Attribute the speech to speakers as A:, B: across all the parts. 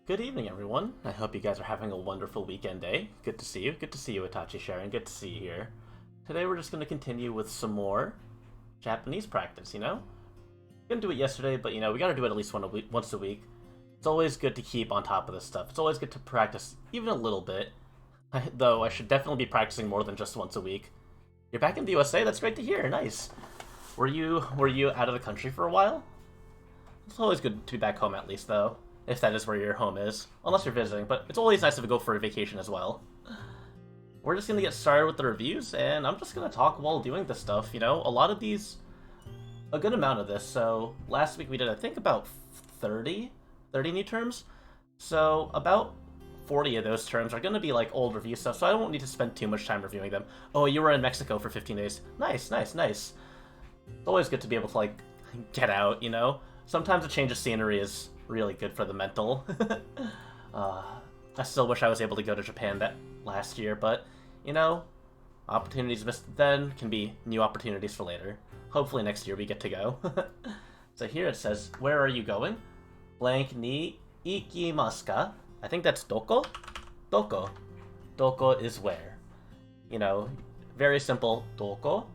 A: Good evening, everyone. I hope you guys are having a wonderful weekend day. Good to see you. Good to see you, Itachi Sharon. Good to see you here. Today we're just going to continue with some more Japanese practice, Didn't do it yesterday, but, we got to do it at least once a week. It's always good to keep on top of this stuff. It's always good to practice even a little bit. Though I should definitely be practicing more than just once a week. You're back in the USA? That's great to hear. Nice. Were you out of the country for a while? It's always good to be back home at least, though. If that is where your home is. Unless you're visiting, but it's always nice to go for a vacation as well. We're just going to get started with the reviews, and I'm just going to talk while doing this stuff, A lot of these... A good amount of this, so... Last week we did, I think, about 30 new terms. So, about 40 of those terms are going to be, old review stuff, so I won't need to spend too much time reviewing them. Oh, you were in Mexico for 15 days. Nice. It's always good to be able to, get out, Sometimes a change of scenery is really good for the mental. I still wish I was able to go to Japan that last year, but, opportunities missed then can be new opportunities for later. Hopefully next year we get to go. So here it says, where are you going? Blank ni ikimasu ka? I think that's doko? Doko. Doko is where. Very simple, doko.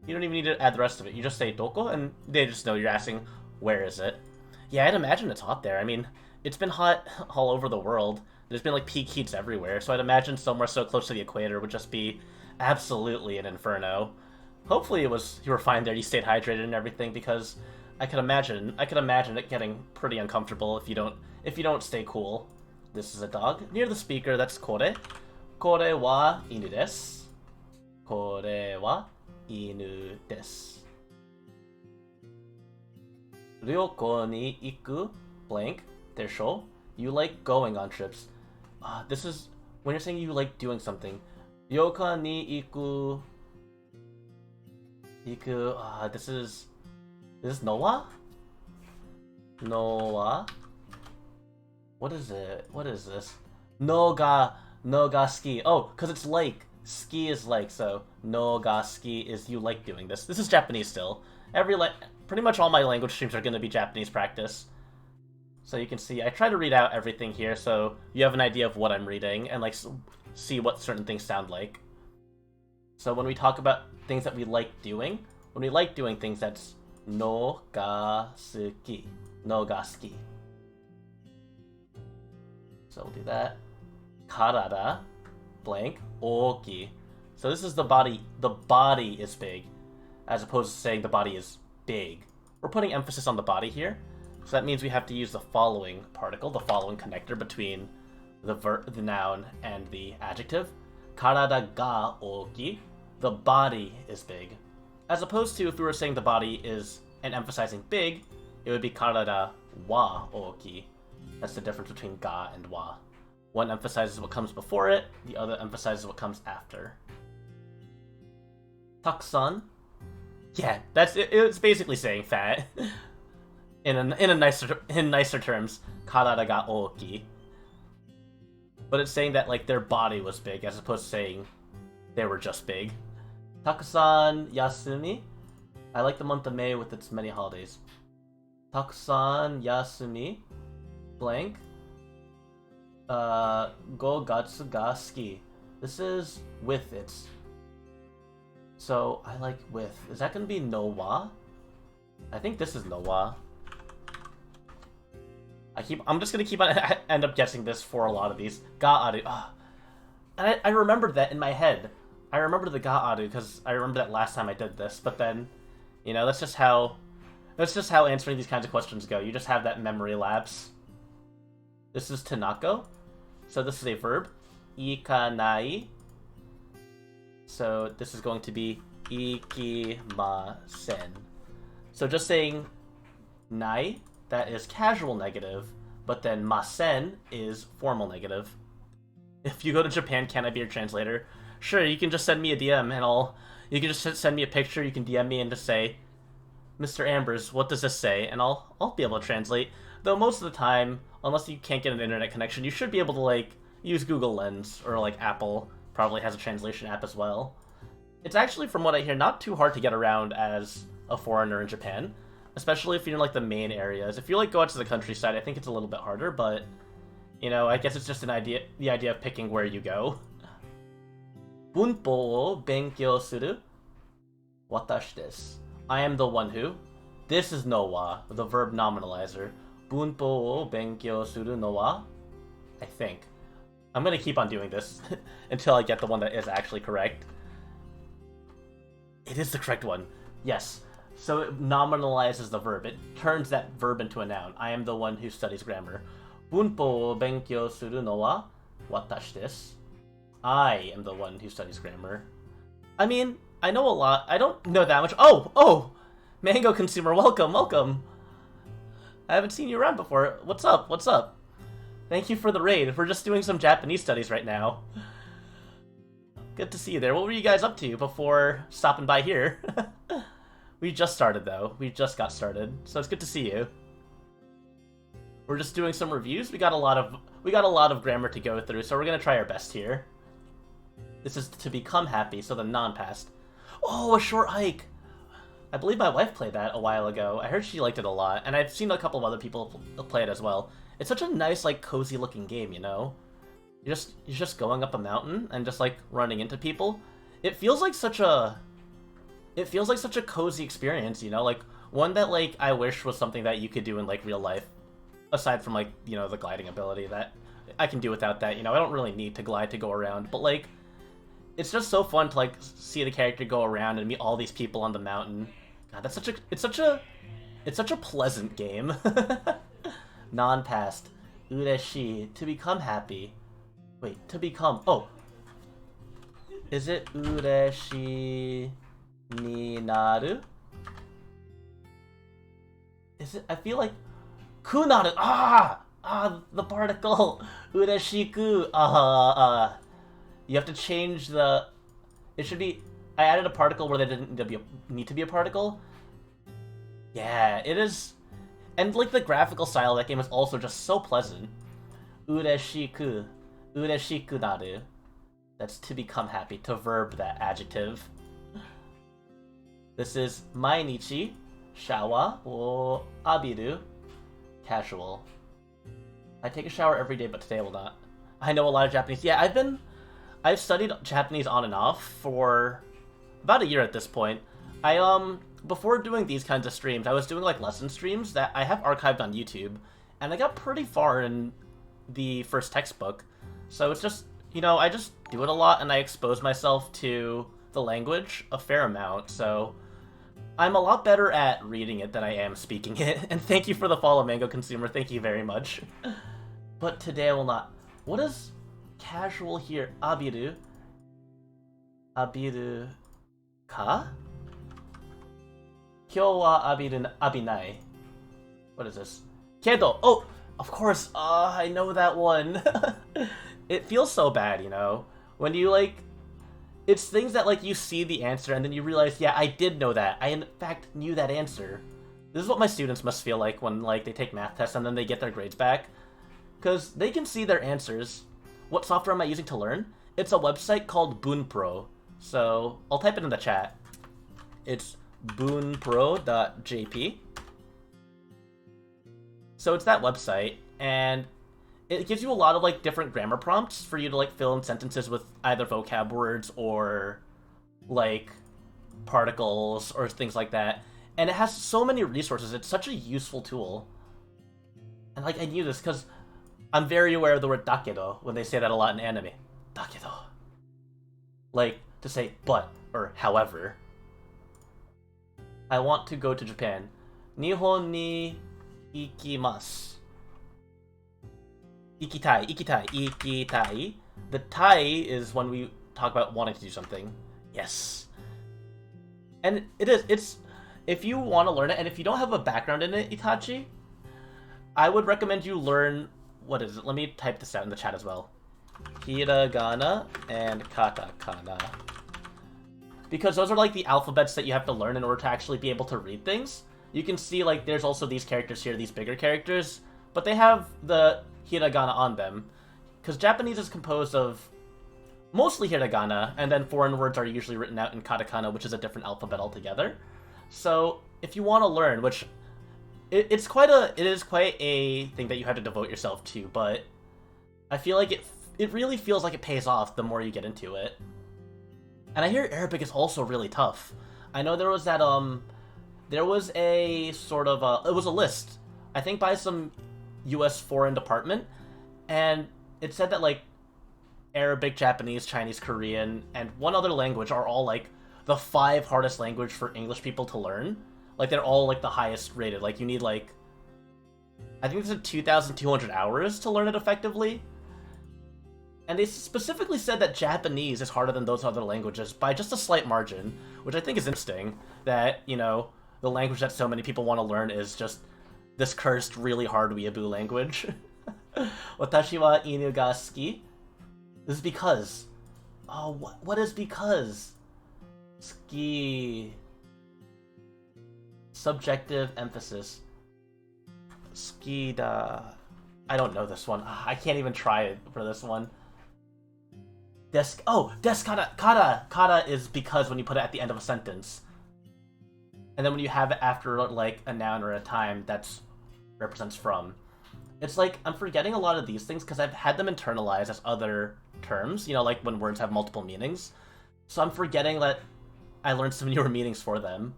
A: You don't even need to add the rest of it. You just say doko, and they just know you're asking, where is it? Yeah, I'd imagine it's hot there. I mean, it's been hot all over the world. There's been, peak heats everywhere, so I'd imagine somewhere so close to the equator would just be absolutely an inferno. Hopefully you were fine there, you stayed hydrated and everything, because I could imagine it getting pretty uncomfortable if you don't stay cool. This is a dog. Near the speaker, that's kore. Kore wa inu desu. Kore wa inu desu. Ryoko ni iku blank desho. You like going on trips. This is when you're saying you like doing something. Ryoka ni iku. This is Noa? Noa? What is it? What is this? Noga ski. Oh, because it's lake. Ski is lake, so noga ski is you like doing this. This is Japanese still. Pretty much all my language streams are going to be Japanese practice. So you can see, I try to read out everything here so you have an idea of what I'm reading and see what certain things sound like. So when we talk about things that we like doing, when we like doing things, that's no ga suki. No ga suki. So we'll do that. Karada, blank, oki. So this is the body. The body is big, as opposed to saying the body is big. We're putting emphasis on the body here, so that means we have to use the following particle, the following connector between the noun and the adjective. Karada ga oki. The body is big. As opposed to if we were saying the body is and emphasizing big, it would be karada wa oki. That's the difference between ga and wa. One emphasizes what comes before it, the other emphasizes what comes after. Takusan. Yeah, it's basically saying fat. in nicer terms, karada ga oki. But it's saying that their body was big as opposed to saying they were just big. Takusan yasumi. I like the month of May with its many holidays. Takusan yasumi. Blank. Go gatsu ga ski. This is with its. So I like with. Is that gonna be no wa? I think this is no wa. I'm just gonna keep on end up guessing this for a lot of these. Ga aru. And I remembered that in my head. I remember the ga aru because I remember that last time I did this, but then, that's just how answering these kinds of questions go. You just have that memory lapse. This is tanako. So this is a verb. Ikanai. So this is going to be ikimasen. So just saying nai, that is casual negative, but then masen is formal negative. If you go to Japan, can I be your translator? Sure, you can just send me a DM and you can just send me a picture, you can DM me and just say, Mr. Ambers, what does this say? And I'll be able to translate. Though most of the time, unless you can't get an internet connection, you should be able to use Google Lens or Apple probably has a translation app as well. It's actually, from what I hear, not too hard to get around as a foreigner in Japan, especially if you're in the main areas. If you go out to the countryside, I think it's a little bit harder, but You know, I guess it's just the idea of picking where you go. Bunpo wo benkyou suru watashi desu. I am the one who. This is no wa, the verb nominalizer. Bunpo wo benkyou suru no wa. I think. I'm gonna keep on doing this until I get the one that is actually correct. It is the correct one. Yes. So it nominalizes the verb. It turns that verb into a noun. I am the one who studies grammar. Bunpo wo benkyou suru no wa watashi desu. I am the one who studies grammar. I mean, I know a lot. I don't know that much. Oh! Mango Consumer, welcome. I haven't seen you around before. What's up? Thank you for the raid. We're just doing some Japanese studies right now. Good to see you there. What were you guys up to before stopping by here? We just started, though. We just got started, so it's good to see you. We're just doing some reviews. We got a lot of grammar to go through, so we're gonna try our best here. This is to become happy, so the non-past. Oh, a short hike! I believe my wife played that a while ago. I heard she liked it a lot, and I've seen a couple of other people play it as well. It's such a nice, like, cozy-looking game, you know? You're just going up a mountain and just, like, running into people. It feels like such a cozy experience, you know? Like, one that, like, I wish was something that you could do in, like, real life. Aside from, like, you know, the gliding ability that I can do without that, you know? I don't really need to glide to go around, but, like, it's just so fun to, like, see the character go around and meet all these people on the mountain. God, it's such a pleasant game. Non-past. Ureshi. To become happy. Wait, to become... Oh. Is it ureshi ni naru? Is it... I feel like... Kunaru! The particle! Ureshiku! You have to change the... It should be... I added a particle where there didn't need to be a particle. Yeah, it is... And, like, the graphical style of that game is also just so pleasant. Ureshiku. Ureshiku naru. That's to become happy, to verb that adjective. This is mainichi, shawa, wo abiru, casual. I take a shower every day, but today I will not. I know a lot of Japanese. Yeah, I've studied Japanese on and off for about a year at this point. Before doing these kinds of streams, I was doing, like, lesson streams that I have archived on YouTube, and I got pretty far in the first textbook. So it's just, you know, I just do it a lot, and I expose myself to the language a fair amount, so I'm a lot better at reading it than I am speaking it. And thank you for the follow, Mango Consumer, thank you very much. But today I will not. What is casual here? Abiru? Abiru ka? Kyou wa abinai. What is this? Kedo! Oh! Of course! I know that one! It feels so bad, you know? When you, like... It's things that, like, you see the answer and then you realize, yeah, I did know that. I, in fact, knew that answer. This is what my students must feel like when, like, they take math tests and then they get their grades back. Because they can see their answers. What software am I using to learn? It's a website called Bunpro. So, I'll type it in the chat. It's bunpro.jp. So it's that website, and it gives you a lot of, like, different grammar prompts for you to, like, fill in sentences with either vocab words or, like, particles or things like that. And it has so many resources. It's such a useful tool. And, like, I knew this because I'm very aware of the word dakedo when they say that a lot in anime. Dakedo. Like, to say but or however. I want to go to Japan. Nihon ni ikimasu. Ikitai. The tai is when we talk about wanting to do something. Yes. And it's... If you want to learn it, and if you don't have a background in it, Itachi, I would recommend you learn... What is it? Let me type this out in the chat as well. Hiragana and katakana. Because those are, like, the alphabets that you have to learn in order to actually be able to read things. You can see, like, there's also these characters here, these bigger characters, but they have the hiragana on them. Because Japanese is composed of mostly hiragana, and then foreign words are usually written out in katakana, which is a different alphabet altogether. So, if you want to learn, which... It is quite a thing that you have to devote yourself to, but I feel like it really feels like it pays off the more you get into it. And I hear Arabic is also really tough. I know there was that, there was a sort of, it was a list, I think by some US foreign department, and it said that, like, Arabic, Japanese, Chinese, Korean, and one other language are all, like, the 5 hardest language for English people to learn. Like, they're all, like, the highest rated. Like, you need, like, I think it's 2,200 hours to learn it effectively. And they specifically said that Japanese is harder than those other languages by just a slight margin, which I think is interesting, that, you know, the language that so many people want to learn is just this cursed, really hard weeaboo language. Watashi wa inu ga suki. This is because. Oh, what is because? Ski. Subjective emphasis. Ski da. I don't know this one. I can't even try for this one. Kata. Kata is because when you put it at the end of a sentence. And then when you have it after, like, a noun or a time, that's represents from. It's like, I'm forgetting a lot of these things because I've had them internalized as other terms, you know, like when words have multiple meanings. So I'm forgetting that I learned some newer meanings for them.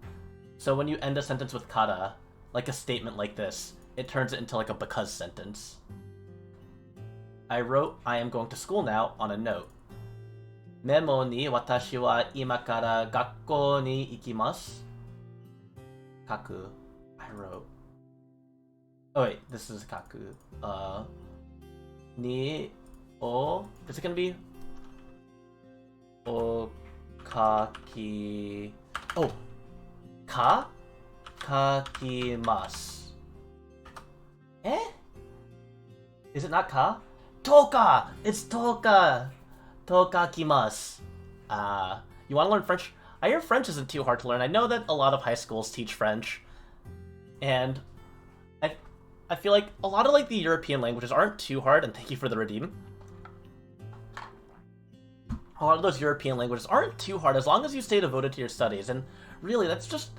A: So when you end a sentence with kata, like a statement like this, it turns it into like a because sentence. I wrote, I am going to school now, on a note. Memo ni watashi wa ima kara gakkou ni ikimasu. Kaku. I wrote. Oh wait, this is kaku. Ni o. Is it gonna be? O kaki. Oh. Ka? Kakimasu. Eh? Is it not ka? Toka! It's toka! Tokakimasu. You want to learn French? I hear French isn't too hard to learn. I know that a lot of high schools teach French. And I feel like a lot of, like, the European languages aren't too hard, and thank you for the redeem. A lot of those European languages aren't too hard as long as you stay devoted to your studies, and really, that's just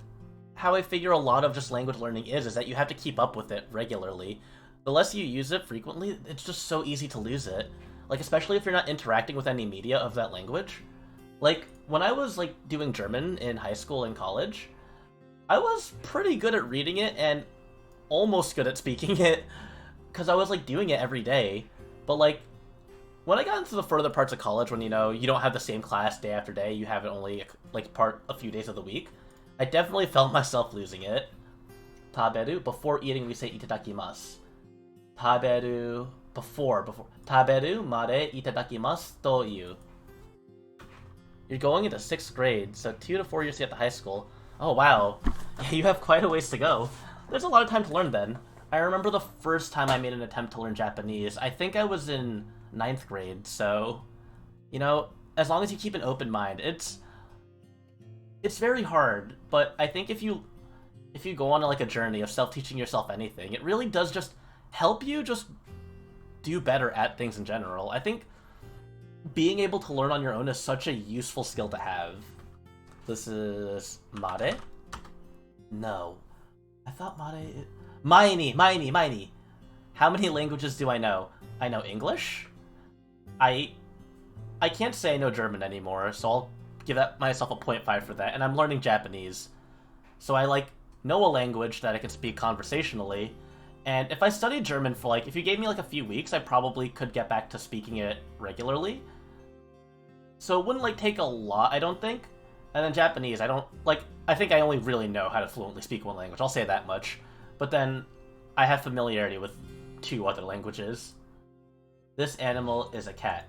A: how I figure a lot of just language learning is that you have to keep up with it regularly. The less you use it frequently, it's just so easy to lose it. Like, especially if you're not interacting with any media of that language. Like, when I was, like, doing German in high school and college, I was pretty good at reading it and almost good at speaking it, because I was, like, doing it every day. But, like, when I got into the further parts of college, when, you know, you don't have the same class day after day, you have it only, like, a few days of the week, I definitely felt myself losing it. Taberu, before eating, we say itadakimasu. Taberu, before. Taberu made itadakimasu to iu. You're going into 6th grade, so 2 to 4 years to get to high school. Oh, wow. Yeah, you have quite a ways to go. There's a lot of time to learn then. I remember the first time I made an attempt to learn Japanese. I think I was in 9th grade, so, you know, as long as you keep an open mind, it's very hard, but I think if you go on, like, a journey of self-teaching yourself anything, it really does just help you just do better at things in general. I think being able to learn on your own is such a useful skill to have. This is mare? No. I thought mare... Maini! How many languages do I know? I know English. I can't say I know German anymore, so I'll give myself a 0.5 for that. And I'm learning Japanese. So I, like, know a language that I can speak conversationally. And if I studied German for, like, if you gave me, like, a few weeks, I probably could get back to speaking it regularly. So it wouldn't, like, take a lot, I don't think. And then Japanese, I think I only really know how to fluently speak one language, I'll say that much. But then, I have familiarity with 2 other languages. This animal is a cat.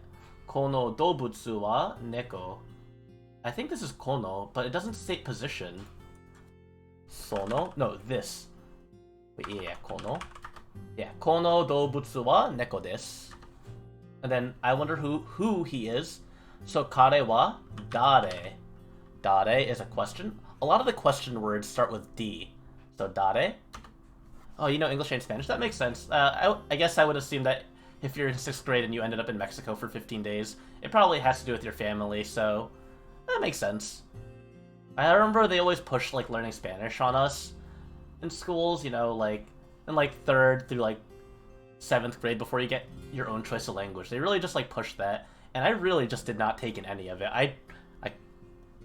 A: Kono dobutsu wa neko. I think this is kono, but it doesn't state position. Sono? No, this. Wait, yeah, kono. Yeah, kono dobutsu wa neko desu. And then, I wonder who he is. So, kare wa dare. Dare is a question. A lot of the question words start with D. So, dare. Oh, you know English and Spanish? That makes sense. I guess I would assume that if you're in 6th grade and you ended up in Mexico for 15 days, it probably has to do with your family, so that makes sense. I remember they always push, like, learning Spanish on us in schools, you know, like, in, like, 3rd through, like, 7th grade before you get your own choice of language. They really just like push that, and I really just did not take in any of it.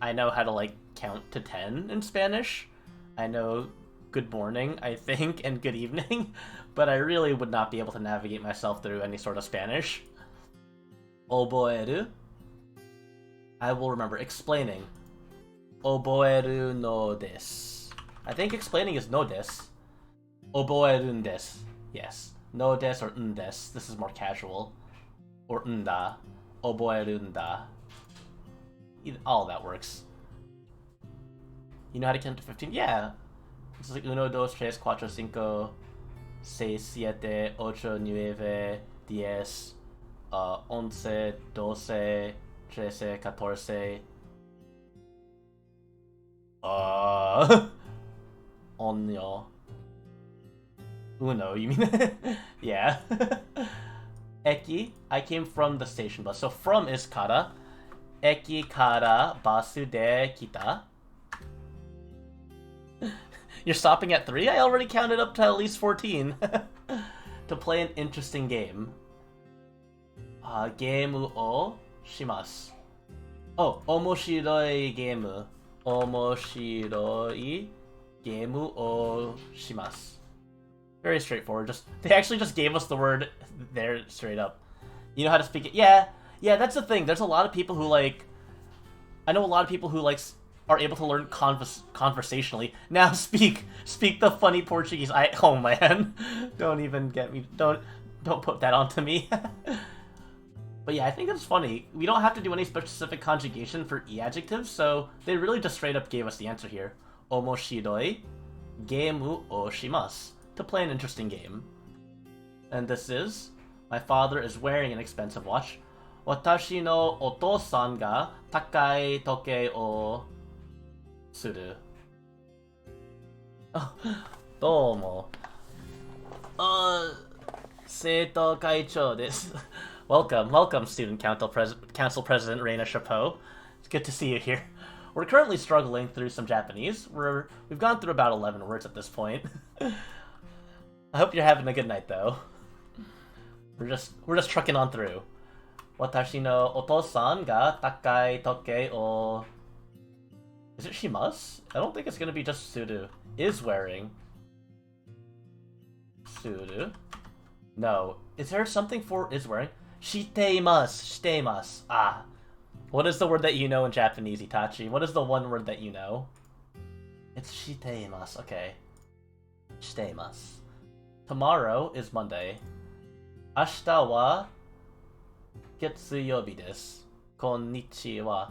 A: I know how to like count to 10 in Spanish. I know good morning, I think, and good evening, but I really would not be able to navigate myself through any sort of Spanish. Oboeru. I will remember. Explaining. Oboeru no desu. I think explaining is no desu. Oboerun desu. Yes. No desu or n desu. This is more casual. Or nda. Oboerun da. All of that works. You know how to count to 15? Yeah. It's like 1, 2, 3, 4, 5, 6, 7, 8, 9, 10, 11, 12, 13, 14. Onyo. Uno, you mean? Yeah. Eki, I came from the station bus. So from is kara. Eki kara basu de kita. You're stopping at 3? I already counted up to at least 14. To play an interesting game. Gemu o shimasu. Oh, omoshiroi gemu. Omoshiroi gemu o shimasu. Very straightforward. They actually just gave us the word there straight up. You know how to speak it? Yeah, that's the thing. There's a lot of people who like... I know a lot of people who like are able to learn conversationally. Now speak the funny Portuguese. Oh man, don't even get me. Don't put that onto me. But yeah, I think it's funny. We don't have to do any specific conjugation for e adjectives, so they really just straight up gave us the answer here. Omoshiroi gemu o shimasu. To play an interesting game. And this is, my father is wearing an expensive watch. Watashi no otou-san ga takai toke o suru. Domo. Seito kaichou desu. Welcome, Student Council President Reina Chapeau. It's good to see you here. We're currently struggling through some Japanese. We've gone through about 11 words at this point. I hope you're having a good night, though. We're just trucking on through. Watashi no otou-san ga takai toke o... Is it shimasu? I don't think it's gonna be just suru. Is wearing. Suru? No. Is there something for is wearing? Shiteimasu. Ah. What is the word that you know in Japanese, Itachi? What is the one word that you know? It's shiteimasu. Okay. Shiteimasu. Tomorrow is Monday. Ashita wa getsuyobi desu. Konnichiwa.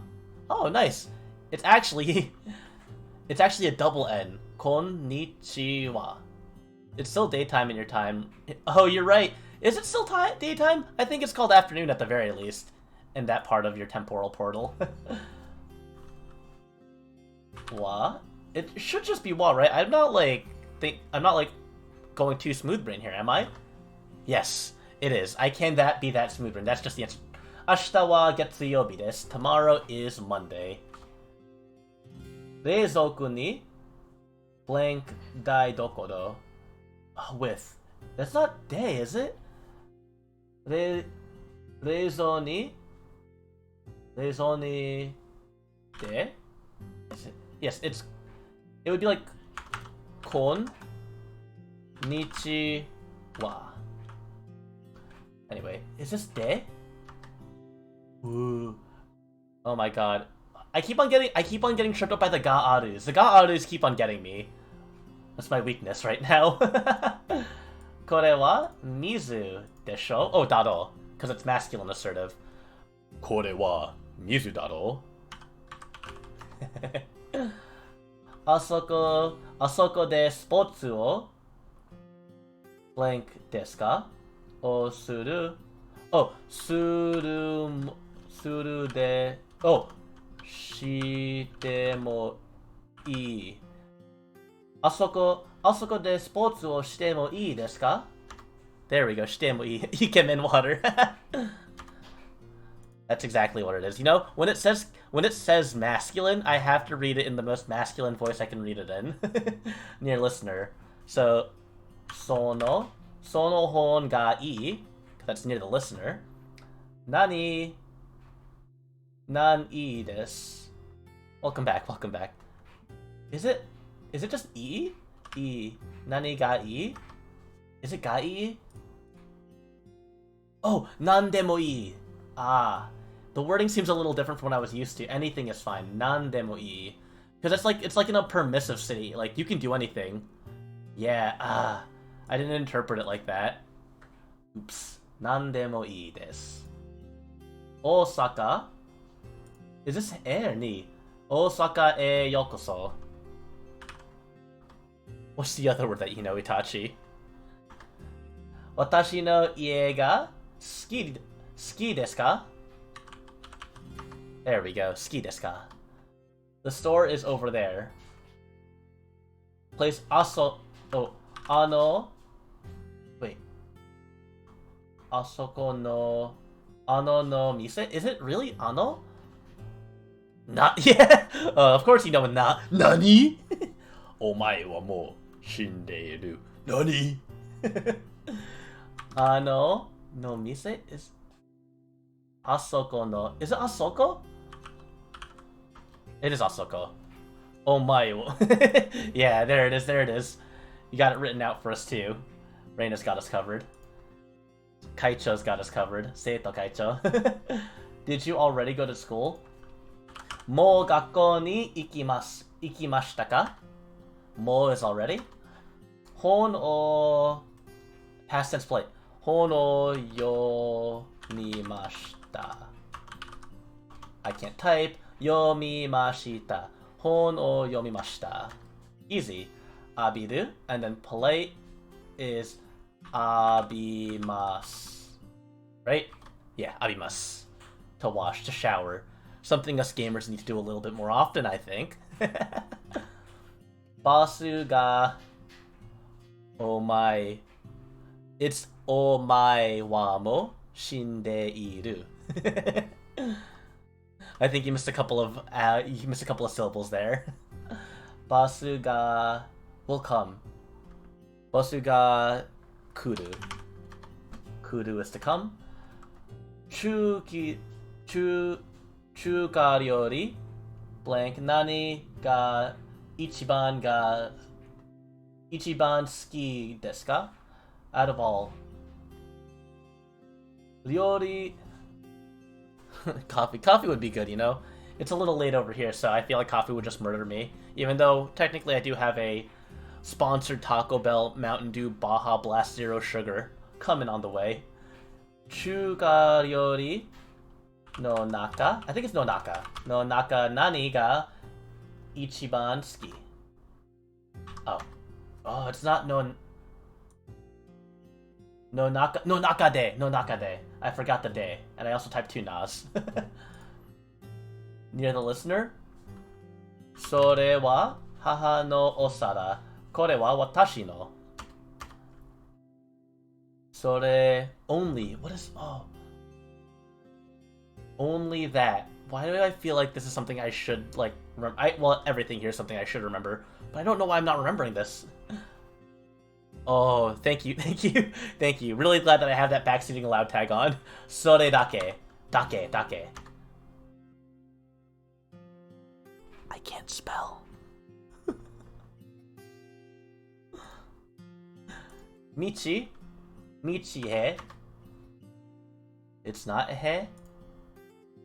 A: Oh, nice. It's actually a double N. Konnichiwa. It's still daytime in your time. Oh, you're right. Is it still daytime? I think it's called afternoon at the very least. In that part of your temporal portal. Wa? It should just be wa, right? I'm not like going too smooth brain here, am I? Yes, it is. I can be that smooth brain. That's just the answer. Ashita wa getsuyobi desu. Tomorrow is Monday. Reizoku ni blank dai dokoro. With. That's not day, is it? Reizo ni de? Yes, it would be like kon nichi wa. Anyway, is this de? Ooh. Oh my god. I keep on getting tripped up by the ga-arus. The ga-arus keep on getting me. That's my weakness right now. Kore wa mizu desho? Oh, daro. Because it's masculine assertive. Kore wa mizu daro? Asoko de sportsu o blank desu ka? O suru? Oh, suru de... Oh, shite mo ii. Asoko de sportsu o shite mo ii desu ka? There we go, shite mo ii. Ikemen water. That's exactly what it is. You know, when it says masculine, I have to read it in the most masculine voice I can read it in. Near listener. So, sono Sono hon ga ii. That's near the listener. Nani? Nan ii desu. Welcome back, welcome back. Is it just E? E. Nani ga ii? Is it ga ii? Oh, nandemo ii. Ah. The wording seems a little different from what I was used to. Anything is fine. Nandemo ii. Because it's like in a permissive city. Like, you can do anything. Yeah, I didn't interpret it like that. Oops. Nandemo ii desu. Osaka. Is this e or ni? Osaka e yokoso. What's the other word that you know, Itachi? Watashi no ie ga ski desu ka? There we go. Ski desu ka? The store is over there. Place wait. Asoko no ano no mise? Is it really ano? Not yeah. Of course you know not. Nani? Omae wa mou shindeiru. Nani? Ano no mise is Asoko no. Is it Asoko? It is Asoko. Omae wa. Yeah, there it is. There it is. You got it written out for us too. Reina's got us covered. Kaicho's got us covered. Seito Kaicho. Did you already go to school? Mou gakkou ni ikimashita ka? Mou is already. Hon o past tense play. Hon o yomimashita. I can't type. Yomimashita. Hon o yomimashita. Easy. Abiru, and then polite is abimasu. Right? Yeah, abimasu. To wash, to shower. Something us gamers need to do a little bit more often, I think. Basu ga omae. It's omae wa mo shindeiru. I think you missed a couple of syllables there. Basu ga will come. Basu ga kuru. Kuru is to come. Chuka ryori blank nani ga ichiban suki desu ka? Out of all. Ryori Coffee would be good, you know? It's a little late over here, so I feel like coffee would just murder me. Even though, technically, I do have a sponsored Taco Bell Mountain Dew Baja Blast Zero Sugar coming on the way. Chuka ryori no naka. I think it's no naka. No naka nani ga ichiban suki. Oh. Oh, it's not no naka de. No naka de. I forgot the day. And I also typed two nas. Near the listener. Sore wa haha no osara. Kore wa watashi no. Sore only. What is only that. Why do I feel like this is something I should like well, everything here is something I should remember, but I don't know why I'm not remembering this. Oh, thank you. Really glad that I have that backseating allowed tag on. Sore dake. Dake. I can't spell. Michi he. It's not he.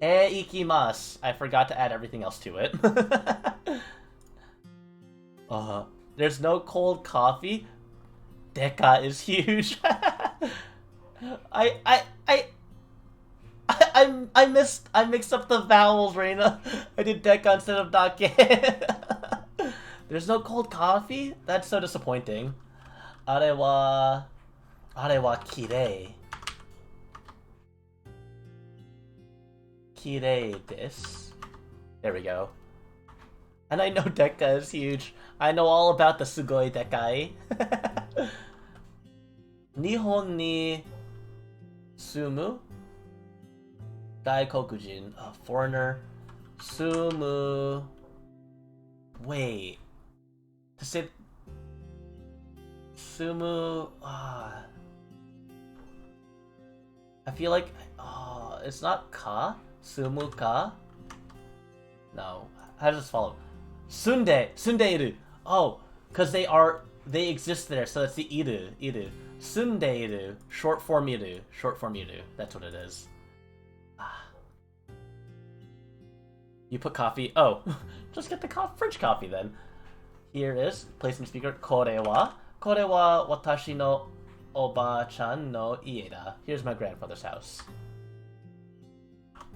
A: Ikimasu. I forgot to add everything else to it. There's no cold coffee. Deka is huge. I mixed up the vowels, Reina. I did Deka instead of Dake. There's no cold coffee? That's so disappointing. Are wa kirei. Kirei desu. There we go. And I know Deka is huge. I know all about the Sugoi Dekai. Nihon ni sumu. Daikokujin. A foreigner. Sumu. Wait. To say... Sumu... I feel like it's not ka, sumu ka. No, how does this follow? Sundeiru. Oh, because they exist there, so that's the iru. Sundeiru, short form iru. That's what it is. You put coffee. Oh, just get the French coffee then. Here is placing speaker. Kore wa watashi no oba-chan no ie da. Here's my grandfather's house.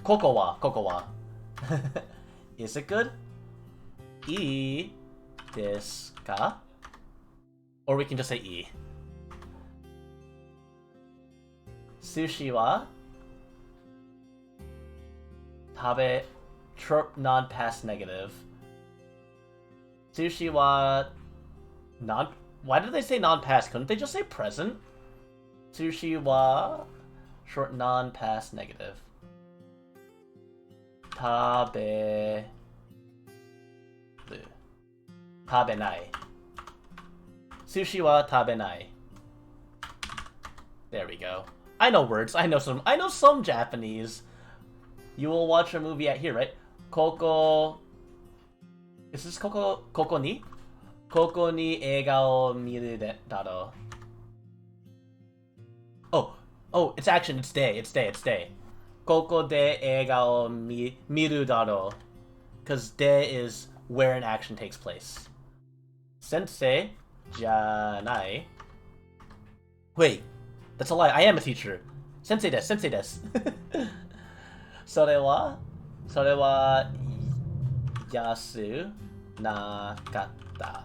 A: Koko wa. Is it good? I desu ka? Or we can just say I. Sushi wa tabe non-past negative. Sushi wa non. Why did they say non-past? Couldn't they just say present? Sushi wa short non-past negative. Tabe tabenai. Sushi wa tabenai. There we go. I know words. I know some Japanese. You will watch a movie at here, right? Koko. Is this Koko ni? Koko ni eiga o miru daro. Oh, it's action. It's day. Koko de eiga o miru daro. Because de is where an action takes place. Sensei janai. Wait, that's a lie. I am a teacher. Sensei desu. Sore wa yasu nakatta.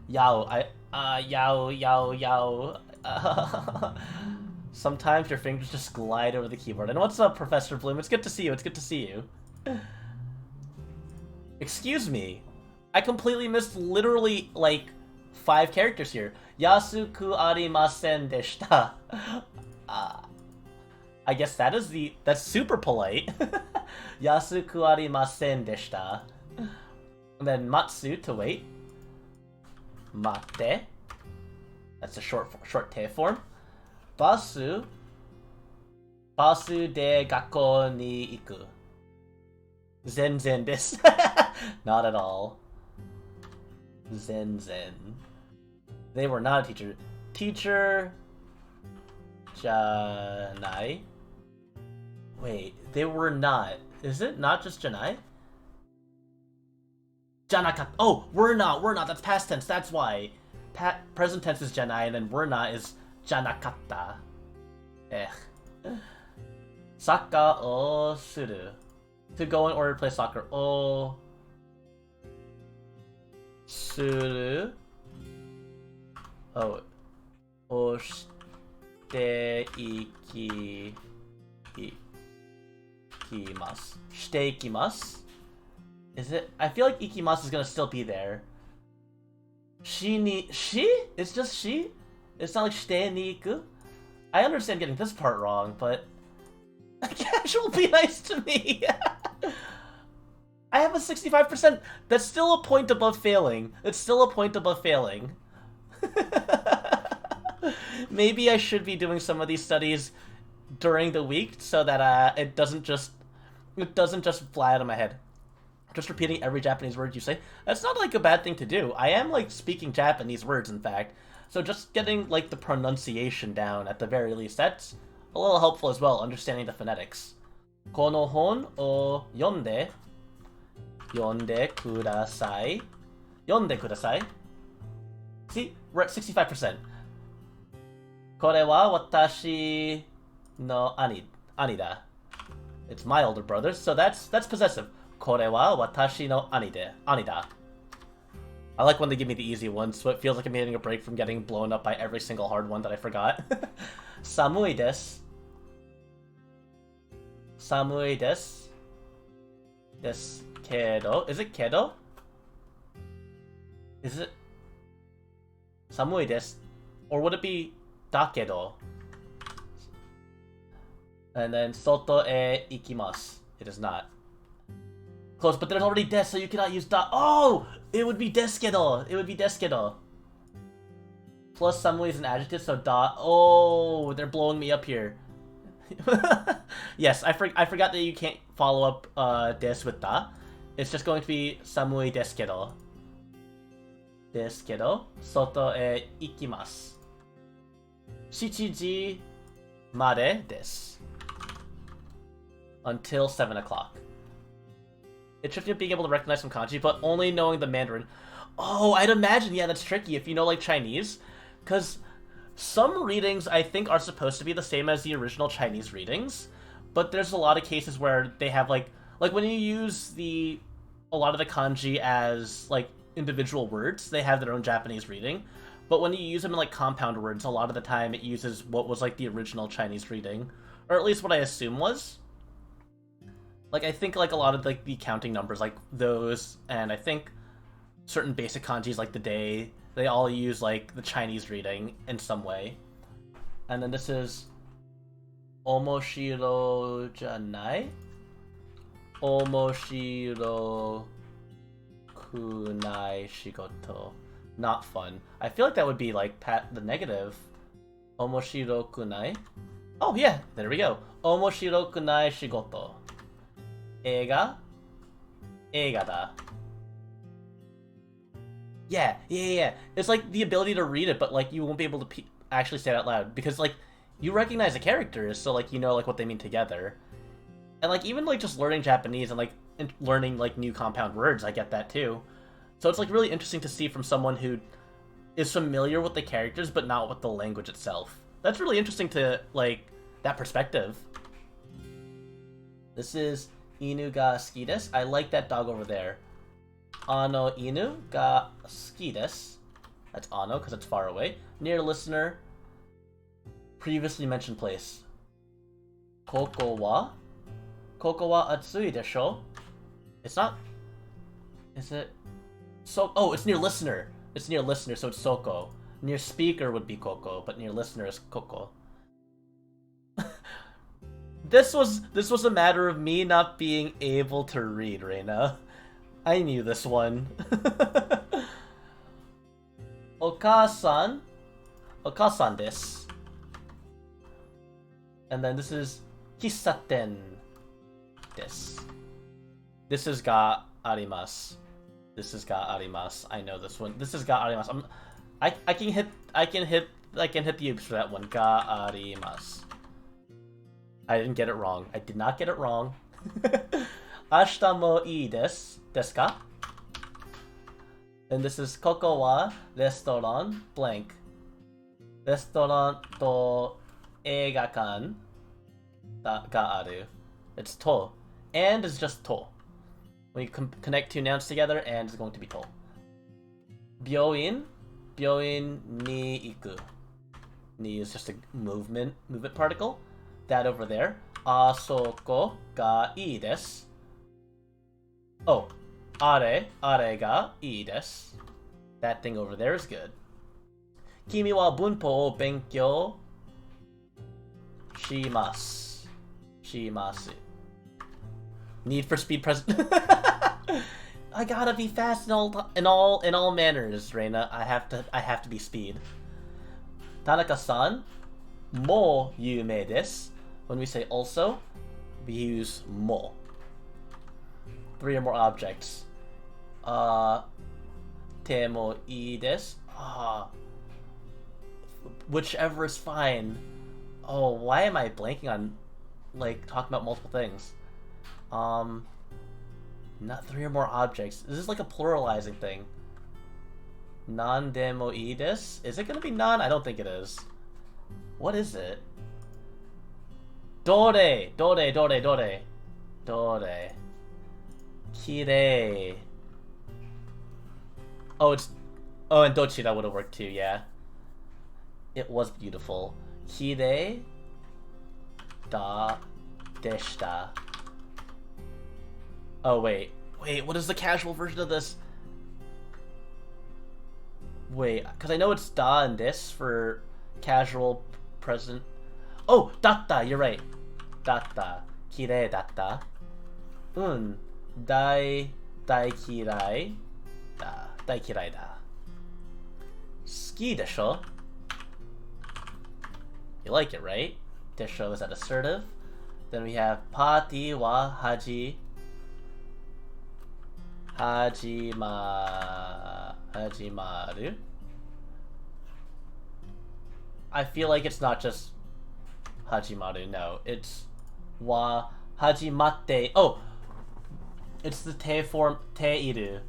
A: Yao. Sometimes your fingers just glide over the keyboard. And what's up, Professor Bloom? It's good to see you. Excuse me. I completely missed literally, like, 5 characters here. Yasuku arimasen deshita. I guess that's super polite. Yasuku arimasen deshita. And then matsu, to wait. Matte. That's a short te form. Basu de gakko ni iku. Zen desu. Not at all. Zen. They were not a teacher. Teacher janai. Wait, they were not. Is it not just janai? Janaka. Oh, we're not. That's past tense. That's why. Present tense is janai, and then we're not is janakatta. Saka o suru. To go in order to play soccer. O suru. Oh. O shite ikimasu. Shite ikimasu? Is it? I feel like ikimasu is gonna still be there. She? It's just she? It's not like shite ni iku? I understand getting this part wrong, but casual be nice to me. I have a 65%. That's still a point above failing. Maybe I should be doing some of these studies during the week so that it doesn't just fly out of my head. Just repeating every Japanese word you say. That's not like a bad thing to do. I am like speaking Japanese words, in fact. So just getting like the pronunciation down at the very least, that's a little helpful as well, understanding the phonetics. Kono hon o yonde kudasai. Yonde kudasai. See, we're at 65%. Kore wa watashi no ani da. It's my older brother, so that's possessive. Kore wa watashi no ani da. I like when they give me the easy ones, so it feels like I'm getting a break from getting blown up by every single hard one that I forgot. Samui desu. Samui desu. Desu kedo. Is it kedo? Is it? Samui desu. Or would it be dakedo? And then soto e ikimasu. It is not. Close, but there's already des, so you cannot use da. Oh! It would be deskedo. Plus samui is an adjective, so da. Oh, they're blowing me up here. Yes, I forgot that you can't follow up des with da. It's just going to be samui desu kedo. Desu kedo, soto e ikimasu. 7 made desu. Until 7 o'clock. It's tricky being able to recognize some kanji, but only knowing the Mandarin. Oh, I'd imagine, yeah, that's tricky if you know, like, Chinese. Because some readings, I think, are supposed to be the same as the original Chinese readings. But there's a lot of cases where they have, like when you use a lot of the kanji as, like, individual words, they have their own Japanese reading. But when you use them in, like, compound words, a lot of the time it uses what was, like, the original Chinese reading. Or at least what I assume was. Like, I think, like, a lot of, like, the counting numbers, like, those, and I think certain basic kanjis, like the day, they all use, like, the Chinese reading in some way. And then this is omoshiro janai? Omoshiro kunai shigoto. Not fun. I feel like that would be, like, the negative. Omoshiro kunai? Oh, yeah, there we go. Omoshiro kunai shigoto. Eiga da. Yeah. It's like the ability to read it, but like you won't be able to actually say it out loud because like you recognize the characters, so like you know like what they mean together. And like even like just learning Japanese and like learning like new compound words, I get that too. So it's like really interesting to see from someone who is familiar with the characters but not with the language itself. That's really interesting to like that perspective. This is Inu ga suki desu. I like that dog over there. Ano inu ga suki desu. That's ano because it's far away. Near listener. Previously mentioned place. Koko wa? Koko wa atsui desho? It's not. Is it? So. Oh, it's near listener. It's near listener, so it's soko. Near speaker would be koko, but near listener is koko. This was a matter of me not being able to read, Reina. I knew this one. Okasan desu. And then this is Kissaten desu. This is ga arimasu. I know this one. This is ga arimasu. I can hit the oops for that one. Ga arimasu. I didn't get it wrong. I did not get it wrong. Ashita mo ii desu ka? And this is koko wa restaurant blank. Restaurant to eigakan ga aru. It's to. And is just to. When you connect two nouns together, and is going to be to. Byoin ni iku. Ni is just a movement particle. That over there. Asoko ga ii desu. Oh, are ga ii desu. That thing over there is good. Kimi wa bunpo o benkyou shimasu. Need for speed present. I gotta be fast in all manners, Reina. I have to be speed. Tanaka-san, mo yume desu. When we say also, we use mo. 3 or more objects. Te mo ii desu. Whichever is fine. Oh, why am I blanking on like talking about multiple things? Not 3 or more objects. This is like a pluralizing thing. Non demo ii desu? Is it gonna be non? I don't think it is. What is it? Dore. Kirei. Oh, and dochi, that would have worked too, yeah. It was beautiful. Kirei da deshita. Oh, wait, what is the casual version of this? Wait, because I know it's da and this for casual present. Oh, datta, you're right. Datta. Kirei datta. Dai kirai da. Dai kirai da. Suki desho? You like it, right? Desho is that assertive. Then we have Pati wa hajimaru. I feel like it's not just hajimaru, no. It's wa hajimatte. Oh! It's the te form teiru.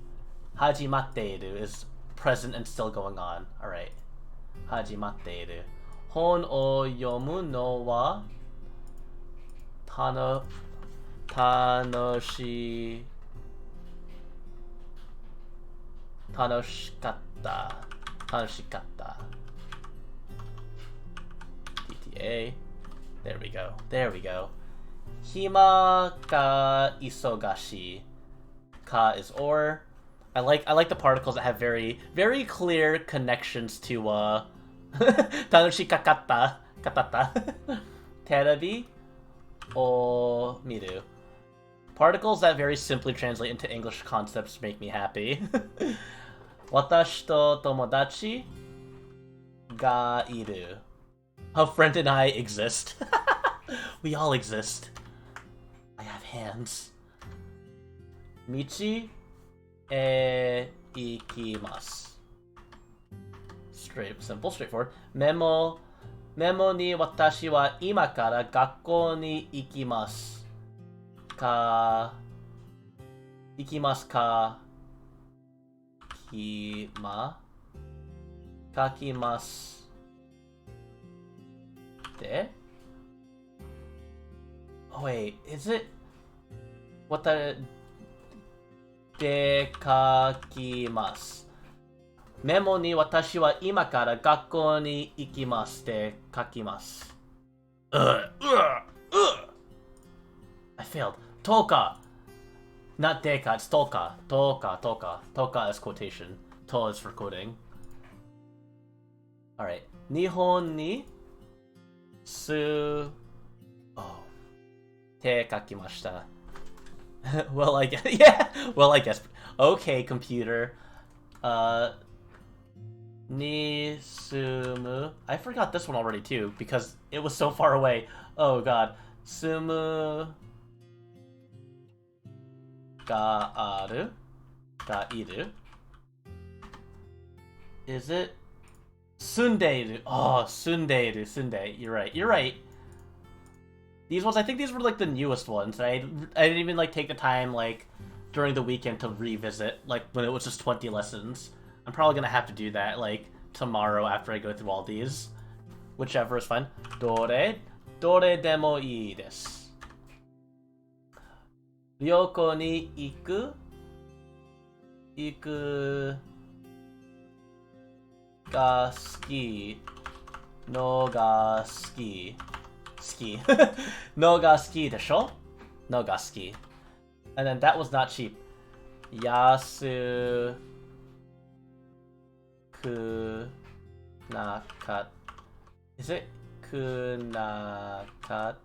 A: Hajimatteiru is present and still going on. Alright. Hajimatteiru. Hon o yomu no wa tanoshikatta. DTA. There we go. There we go. Hima ka isogashi. Ka is or. I like the particles that have very clear connections to tanoshikakata katata. Terebi o miru. Particles that very simply translate into English concepts make me happy. Watashi to tomodachi ga iru. A friend and I exist. We all exist. I have hands. Michi e ikimasu. Simple, straightforward. Memo ni watashi wa ima kara gakkou ni ikimasu. Ikimasu ka kakimasu. De? Oh wait, is it? What the? Dekakimasu. Memo ni watashi wa ima kara gakkou ni ikimasu de kakimasu. I failed. Toka! Not deka, it's toka. Toka is quotation. To is for quoting. Alright. Nihon ni Oh. Te kakimashita. Well, I guess. Yeah! Well, I guess. Okay, computer. Ni sumu. I forgot this one already, too, because it was so far away. Oh, God. Sumu ga aru. Ga iru. Is it? Sundeiru. Oh, sundeiru. You're right. These ones, I think these were like the newest ones. I didn't even like take the time like during the weekend to revisit like when it was just 20 lessons. I'm probably gonna have to do that like tomorrow after I go through all these. Whichever is fine. Dore demo ii desu. Ryoko ni iku ga suki no ga suki. Ski. No ga ski desho? No ga ski. And then that was not cheap. Yasu ku nakat. Is it ku nakata?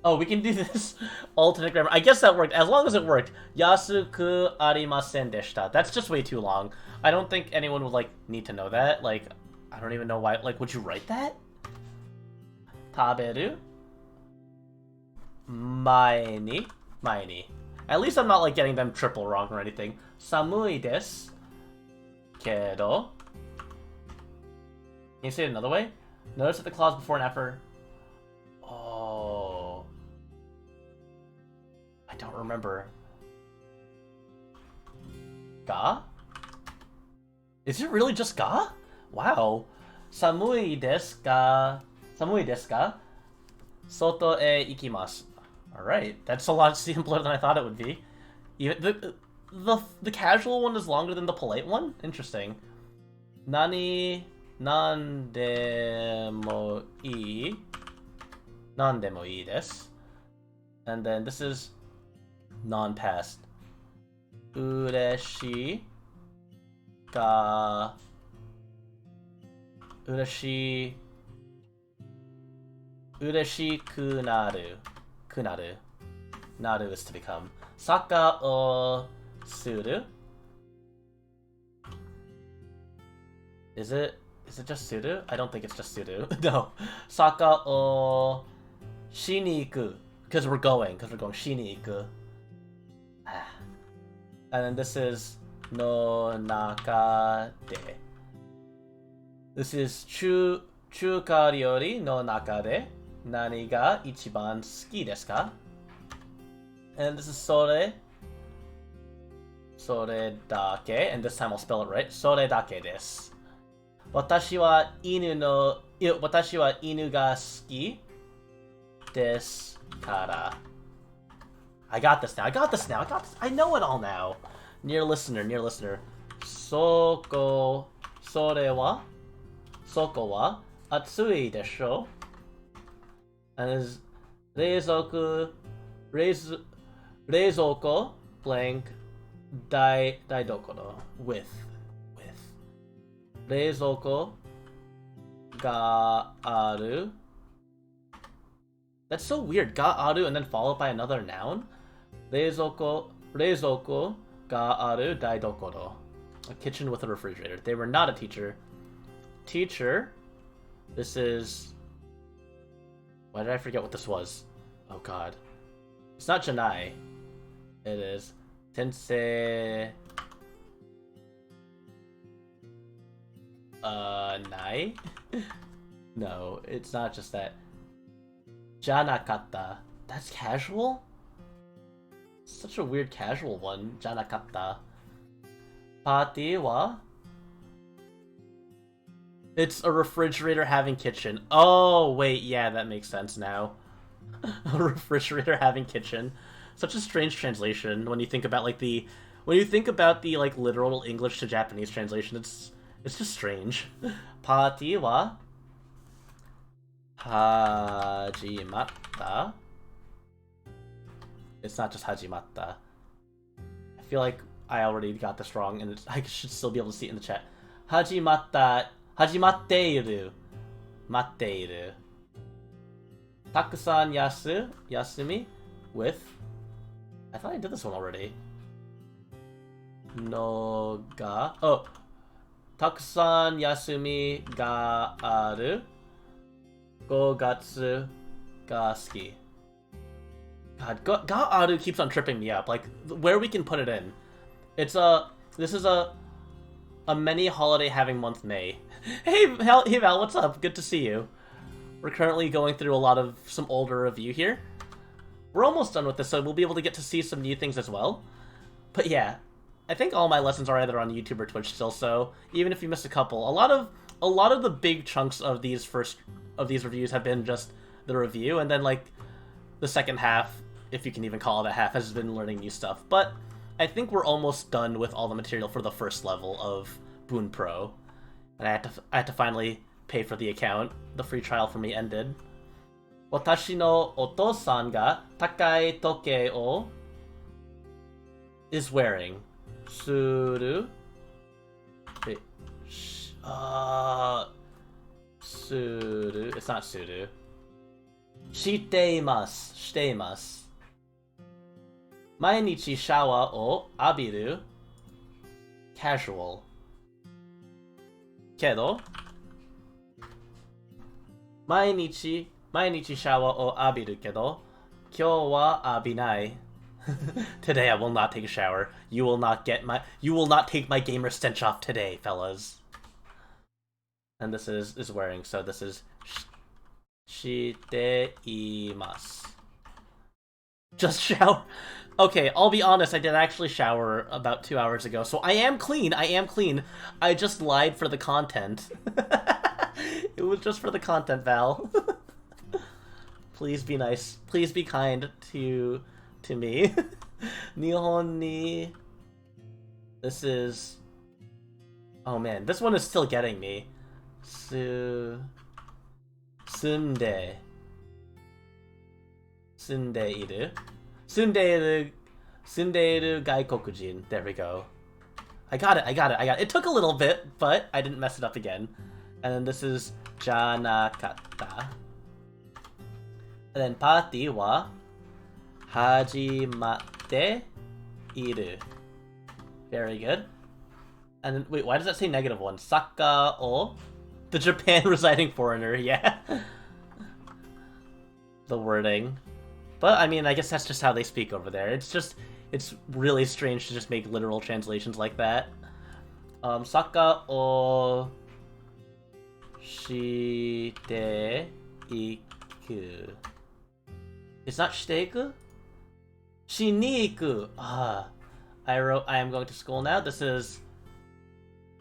A: Oh, we can do this alternate grammar. I guess that worked. As long as it worked. Yasu ku arimasen deshita. That's just way too long. I don't think anyone would like need to know that. Like, I don't even know why. Like, would you write that? Taberu. Mae ni. At least I'm not like getting them triple wrong or anything. Samui desu. Kedo. Can you say it another way? Notice that the clause before and after. Oh. I don't remember. Ga? Is it really just ga? Wow. Samui desu ka? Soto e ikimasu. Alright, that's a lot simpler than I thought it would be. Even the casual one is longer than the polite one? Interesting. Nandemo ii desu. And then this is non-past. Ureshi ka Ureshi kunaru. Naru is to become. Saka o suru. Is it Is it just Sudo? I don't think it's just Sudo. No. Saka o shiniiku. Because we're going shiniiku. And then this is no naka de. This is chuka ryori no naka de nani ga ichiban suki desu ka? And this is sore dake, and this time I'll spell it right. Sore dake desu. Watashi wa inu ga suki desu kara. I got this now. I know it all now. Near listener. Soko wa atsui desho. And is reizouko blank daidokoro with reizouko ga aru. That's so weird. Ga aru and then followed by another noun. Reizouko ga aru daidokoro. A kitchen with a refrigerator. They were not a teacher. Teacher. This is... Why did I forget what this was? Oh god. It's not Janai. It is Tensei... Nai? No, it's not just that. Janakata. That's casual? Such a weird casual one. Janakata. Party wa? It's a refrigerator having kitchen. Oh, wait, yeah, that makes sense now. A refrigerator having kitchen. Such a strange translation when you think about like the like literal English to Japanese translation. It's just strange. Party wa hajimatta. It's not just hajimatta. I feel like I already got this wrong, and I should still be able to see it in the chat. Hajimatteiru. Matteiru. Takusan yasumi with... I thought I did this one already. No ga... Oh. Takusan yasumi ga aru 5月 ga suki. God, ga aru keeps on tripping me up. Like, where we can put it in. This is a many holiday having month May. Hey Val, what's up? Good to see you. We're currently going through some older review here. We're almost done with this, so we'll be able to get to see some new things as well. But yeah, I think all my lessons are either on YouTube or Twitch still, so even if you missed a couple, a lot of the big chunks of these reviews have been just the review, and then like the second half, if you can even call it a half, has been learning new stuff. But I think we're almost done with all the material for the first level of Boon Pro. And I had to finally pay for the account. The free trial for me ended. Watashi no otosan ga takai toke o is wearing. Suru. Wait. Suru. It's not suru. Shiteimasu. Mainichi shawa o abiru. Casual. Kedo. Mainichi shawa o abiru kedo. Kyou wa abinai. Today I will not take a shower. You will not take my gamer stench off today, fellas. And this is wearing, so this is shiteimasu. Just shower. Okay, I'll be honest, I did actually shower about 2 hours ago, so I am clean. I just lied for the content. It was just for the content, Val. Please be nice. Please be kind to me. Nihon ni... This is... Oh man, this one is still getting me. Sundeiru gaikokujin. There we go. I got it. It took a little bit, but I didn't mess it up again. And then this is janakata. And then party wa hajimatte iru. Very good. And then, wait, why does that say -1? Saka o The Japan residing foreigner, yeah. The wording. But, I mean, I guess that's just how they speak over there. It's really strange to just make literal translations like that. Saka o shite iku. It's not shiteiku? Shiniiku. I wrote I am going to school now. This is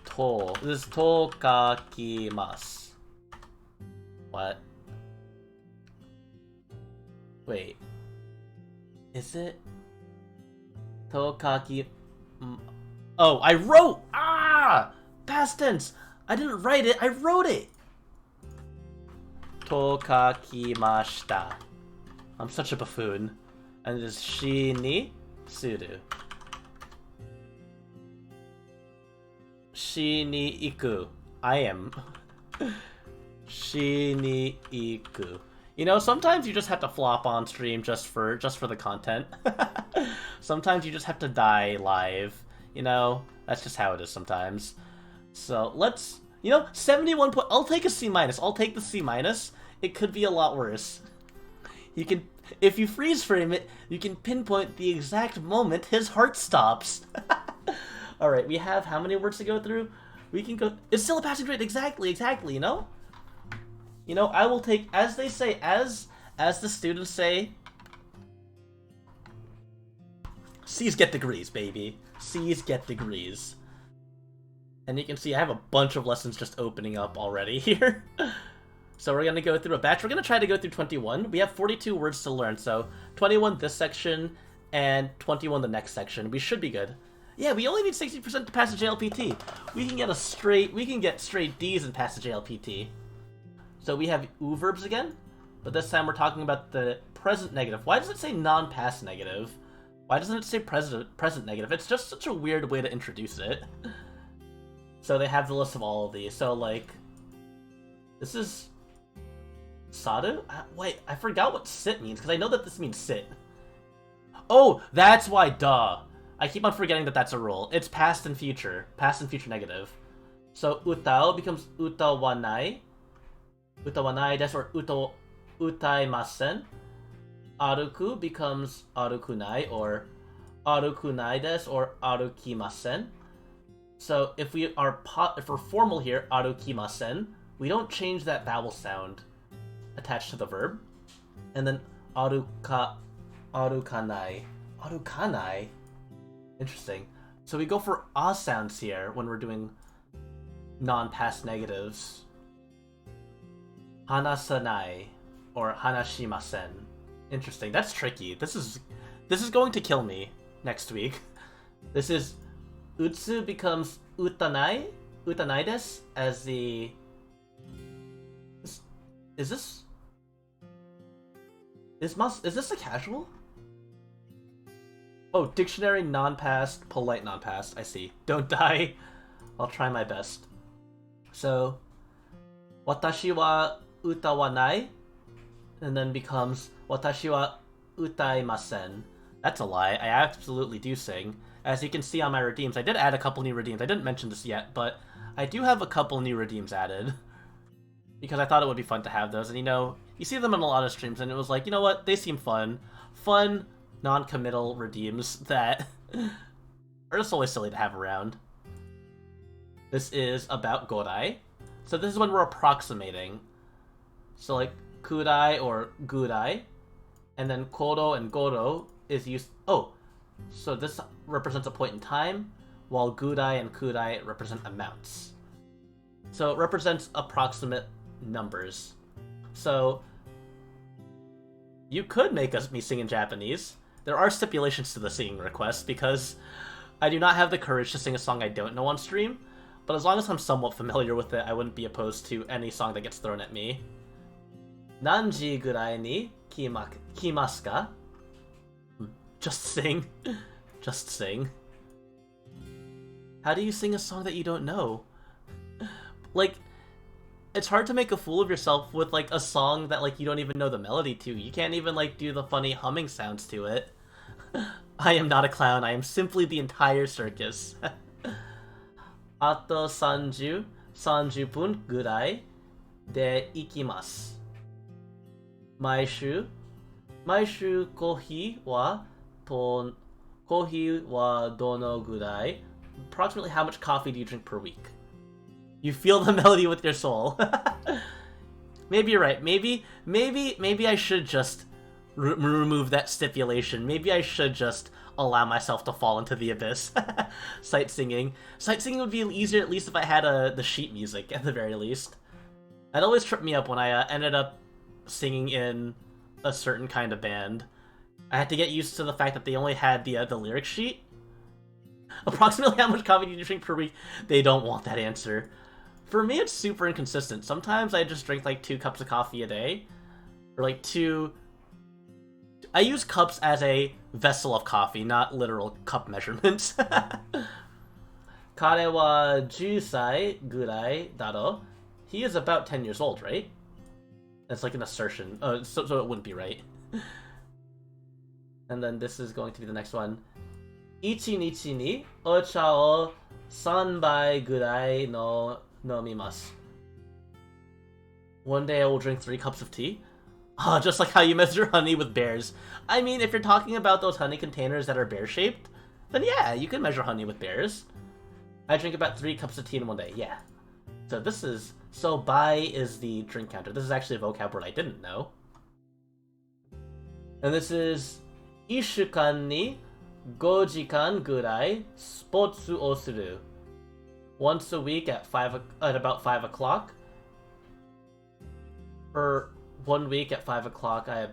A: to. This is tokakimasu. What? Wait. Is it? Tokaki... Oh, I wrote! Past tense! I didn't write it, I wrote it! Tokakimashita. I'm such a buffoon. And it is shi ni suru. Shi ni iku. I am. Shi ni iku. You know, sometimes you just have to flop on stream just for the content. Sometimes you just have to die live. You know, that's just how it is sometimes. So let's, 71 point. I'll take a C-. I'll take the C-. It could be a lot worse. You can, if you freeze frame it, you can pinpoint the exact moment his heart stops. All right, we have how many words to go through? We can go. It's still a passing grade. Exactly. You know. I will take, as they say, as the students say, C's get degrees, baby. C's get degrees. And you can see I have a bunch of lessons just opening up already here. So we're going to go through a batch. We're going to try to go through 21. We have 42 words to learn, so 21 this section and 21 the next section. We should be good. Yeah, we only need 60% to pass the JLPT. We can get straight D's and pass the JLPT. So we have oo verbs again, but this time we're talking about the present negative. Why does it say non-past negative? Why doesn't it say present negative? It's just such a weird way to introduce it. So they have the list of all of these. So, like, this is Sadu? Wait, I forgot what sit means, because I know that this means sit. Oh, that's why, duh. I keep on forgetting that that's a rule. It's past and future negative. So utao becomes utawanai. Utawanai desu or utaimasen. Aruku becomes arukunai or arukunai desu or arukimasen. So if we're formal here, arukimasen, we don't change that vowel sound attached to the verb. And then arukanai. Arukanai? Interesting. So we go for ah sounds here when we're doing non-past negatives. Hanasanai or hanashimasen. Interesting. That's tricky. This is going to kill me next week. This is utsu becomes utanai desu as the is this a casual? Oh, dictionary non-past, polite non-past. I see. Don't die. I'll try my best. So, watashi wa utawanai, and then becomes watashi wa utaimasen. That's a lie. I absolutely do sing. As you can see on my redeems, I did add a couple new redeems. I didn't mention this yet, but I do have a couple new redeems added. Because I thought it would be fun to have those. And you see them in a lot of streams, and it was like, you know what? They seem fun. Fun, non-committal redeems that are just always silly to have around. This is about Godai. So this is when we're approximating. So like Kudai or Gudai. And then Kodo and Goro is used... Oh, so this represents a point in time, while Gudai and Kudai represent amounts. So it represents approximate numbers. So you could make me sing in Japanese. There are stipulations to the singing request, because I do not have the courage to sing a song I don't know on stream, but as long as I'm somewhat familiar with it, I wouldn't be opposed to any song that gets thrown at me. Nanji gurai ni kimasu ka? Just sing. Just sing. How do you sing a song that you don't know? Like, it's hard to make a fool of yourself with, like, a song that, like, you don't even know the melody to. You can't even, like, do the funny humming sounds to it. I am not a clown. I am simply the entire circus. Ato sanju. 30分ぐらいで行きます。毎週コーヒーはどのぐらい Approximately how much coffee do you drink per week? You feel the melody with your soul. Maybe you're right. Maybe I should just remove that stipulation. Maybe I should just allow myself to fall into the abyss. Sight singing would be easier at least if I had the sheet music at the very least. That always tripped me up when I ended up singing in a certain kind of band. I had to get used to the fact that they only had the lyric sheet. Approximately how much coffee do you drink per week? They don't want that answer. For me, it's super inconsistent. Sometimes I just drink like 2 cups of coffee a day. Or like 2... I use cups as a vessel of coffee, not literal cup measurements. 彼は10歳ぐらいだろ? He is about 10 years old, right? That's like an assertion. So it wouldn't be right. And then this is going to be the next one. 1日にお茶を3杯ぐらいの飲みます. One day I will drink 3 cups of tea. Just like how you measure honey with bears. I mean, if you're talking about those honey containers that are bear-shaped, then yeah, you can measure honey with bears. I drink about 3 cups of tea in one day, yeah. So bai is the drink counter. This is actually a vocab word I didn't know. And this is 1週間に5時間ぐらいスポーツをする. Once a week at about 5 o'clock. Or 1 week at 5 o'clock, at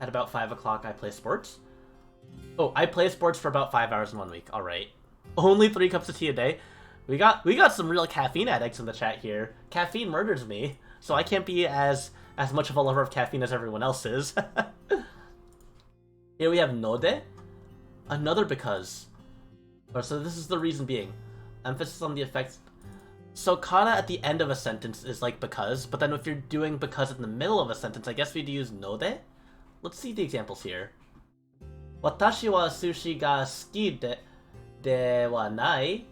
A: about 5 o'clock I play sports. Oh, I play sports for about 5 hours in 1 week. Alright. Only 3 cups of tea a day. We got some real caffeine addicts in the chat here. Caffeine murders me, so I can't be as much of a lover of caffeine as everyone else is. Here we have node. Another because. So this is the reason being. Emphasis on the effects. So kana at the end of a sentence is like because, but then if you're doing because in the middle of a sentence, I guess we'd use node. Let's see the examples here. 私は寿司が好きではない.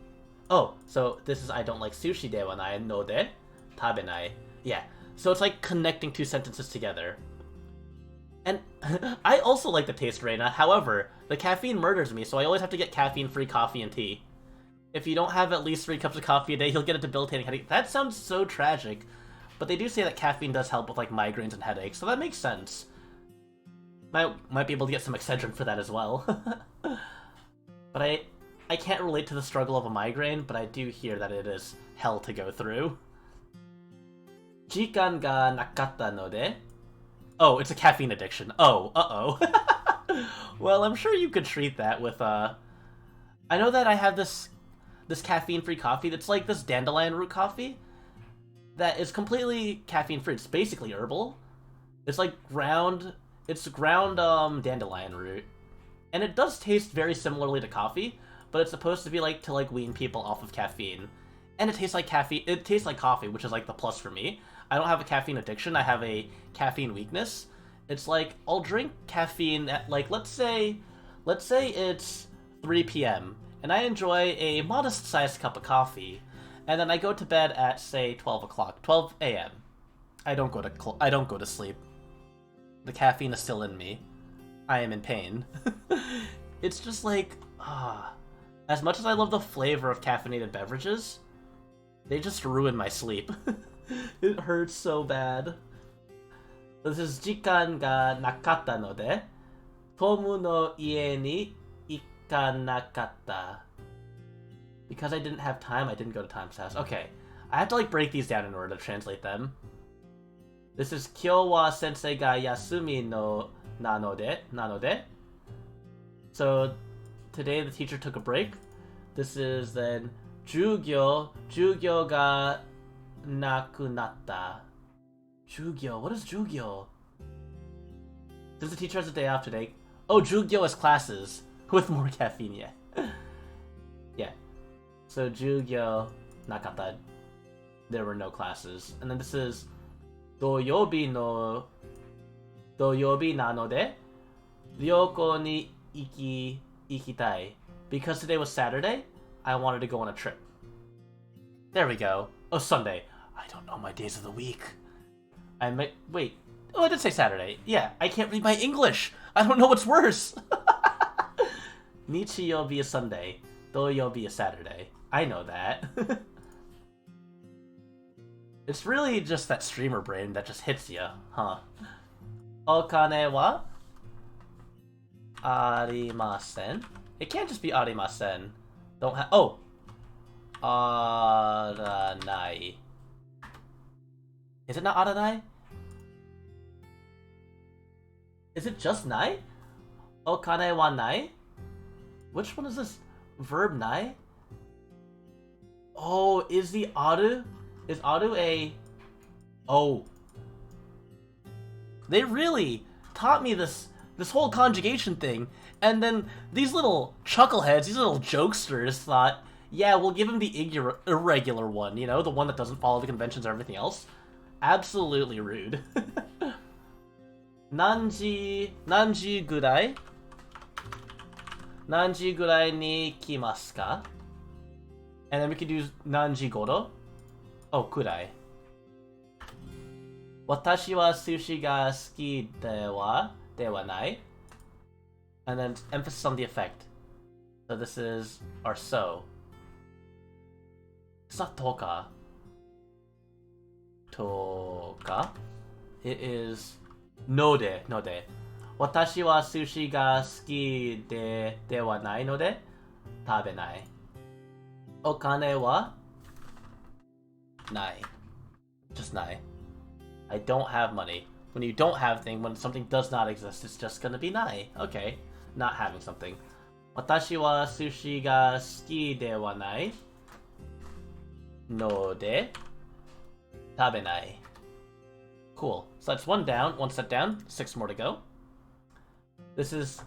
A: Oh, so this is I don't like sushi de wa nai no de tabenai. Yeah, so it's like connecting 2 sentences together. And I also like the taste, Reina. However, the caffeine murders me, so I always have to get caffeine-free coffee and tea. If you don't have at least 3 cups of coffee a day, you'll get a debilitating headache. That sounds so tragic. But they do say that caffeine does help with like migraines and headaches, so that makes sense. Might be able to get some Excedrin for that as well. But I can't relate to the struggle of a migraine, but I do hear that it is hell to go through. 時間がなかったので. Oh, it's a caffeine addiction. Oh, uh-oh. Well, I'm sure you could treat that with, I know that I have this caffeine-free coffee that's like this dandelion root coffee that is completely caffeine-free. It's basically herbal. It's like ground dandelion root. And it does taste very similarly to coffee, but it's supposed to be like to like wean people off of caffeine. And it tastes like coffee, which is like the plus for me. I don't have a caffeine addiction, I have a caffeine weakness. It's like, I'll drink caffeine at like, let's say it's 3 p.m. and I enjoy a modest-sized cup of coffee, and then I go to bed at, say, 12 a.m. I don't go to sleep. The caffeine is still in me. I am in pain. It's just like, as much as I love the flavor of caffeinated beverages, they just ruin my sleep. It hurts so bad. This is 時間がなかったので、トムの家に行かなかった. Because I didn't have time, I didn't go to Tom's house. Okay, I have to like break these down in order to translate them. This is 今日は先生が休みのなので. So today the teacher took a break. This is then 授業がなくなった. Jugyo, what is Jugyo? Since the teacher has a day off today. Oh, Jugyo is classes with more caffeine, yeah. Yeah. So Jugyo nakata. There were no classes. And then this is 土曜日なので旅行に行きたい. Because today was Saturday, I wanted to go on a trip. There we go. Oh, Sunday. I don't know my days of the week. Wait. Oh, I did say Saturday. Yeah, I can't read my English. I don't know what's worse. Nichiyobi is Sunday. Doyobi is Saturday. I know that. It's really just that streamer brain that just hits you, huh? Okane wa arimasen. It can't just be arimasen. Don't have. Oh! Aranai. Is it not aranai? Is it just nai? Okane wa nai? Which one is this? Verb nai? Oh, is the aru? Is aru a... Oh. They really taught me this whole conjugation thing, and then these little chuckleheads, these little jokesters thought, yeah, we'll give him the irregular one, you know, the one that doesn't follow the conventions or everything else. Absolutely rude. Nanji gurai? Nanji gurai ni kimasu ka? And then we could use nanji goro. Oh, kurai. Watashi wa sushi ga suki dewa nai. And then emphasis on the effect. So this is our so. It's not toka. Toka. It is node. Watashi wa sushi ga suki dewa nai node tabenai. Okane wa nai. Just nai. I don't have money. When you don't have thing, when something does not exist, it's just gonna be nai. Okay. Not having something. Watashi wa sushi ga suki dewa nai node tabenai. Cool. So that's one down, one step down, 6 more to go. This is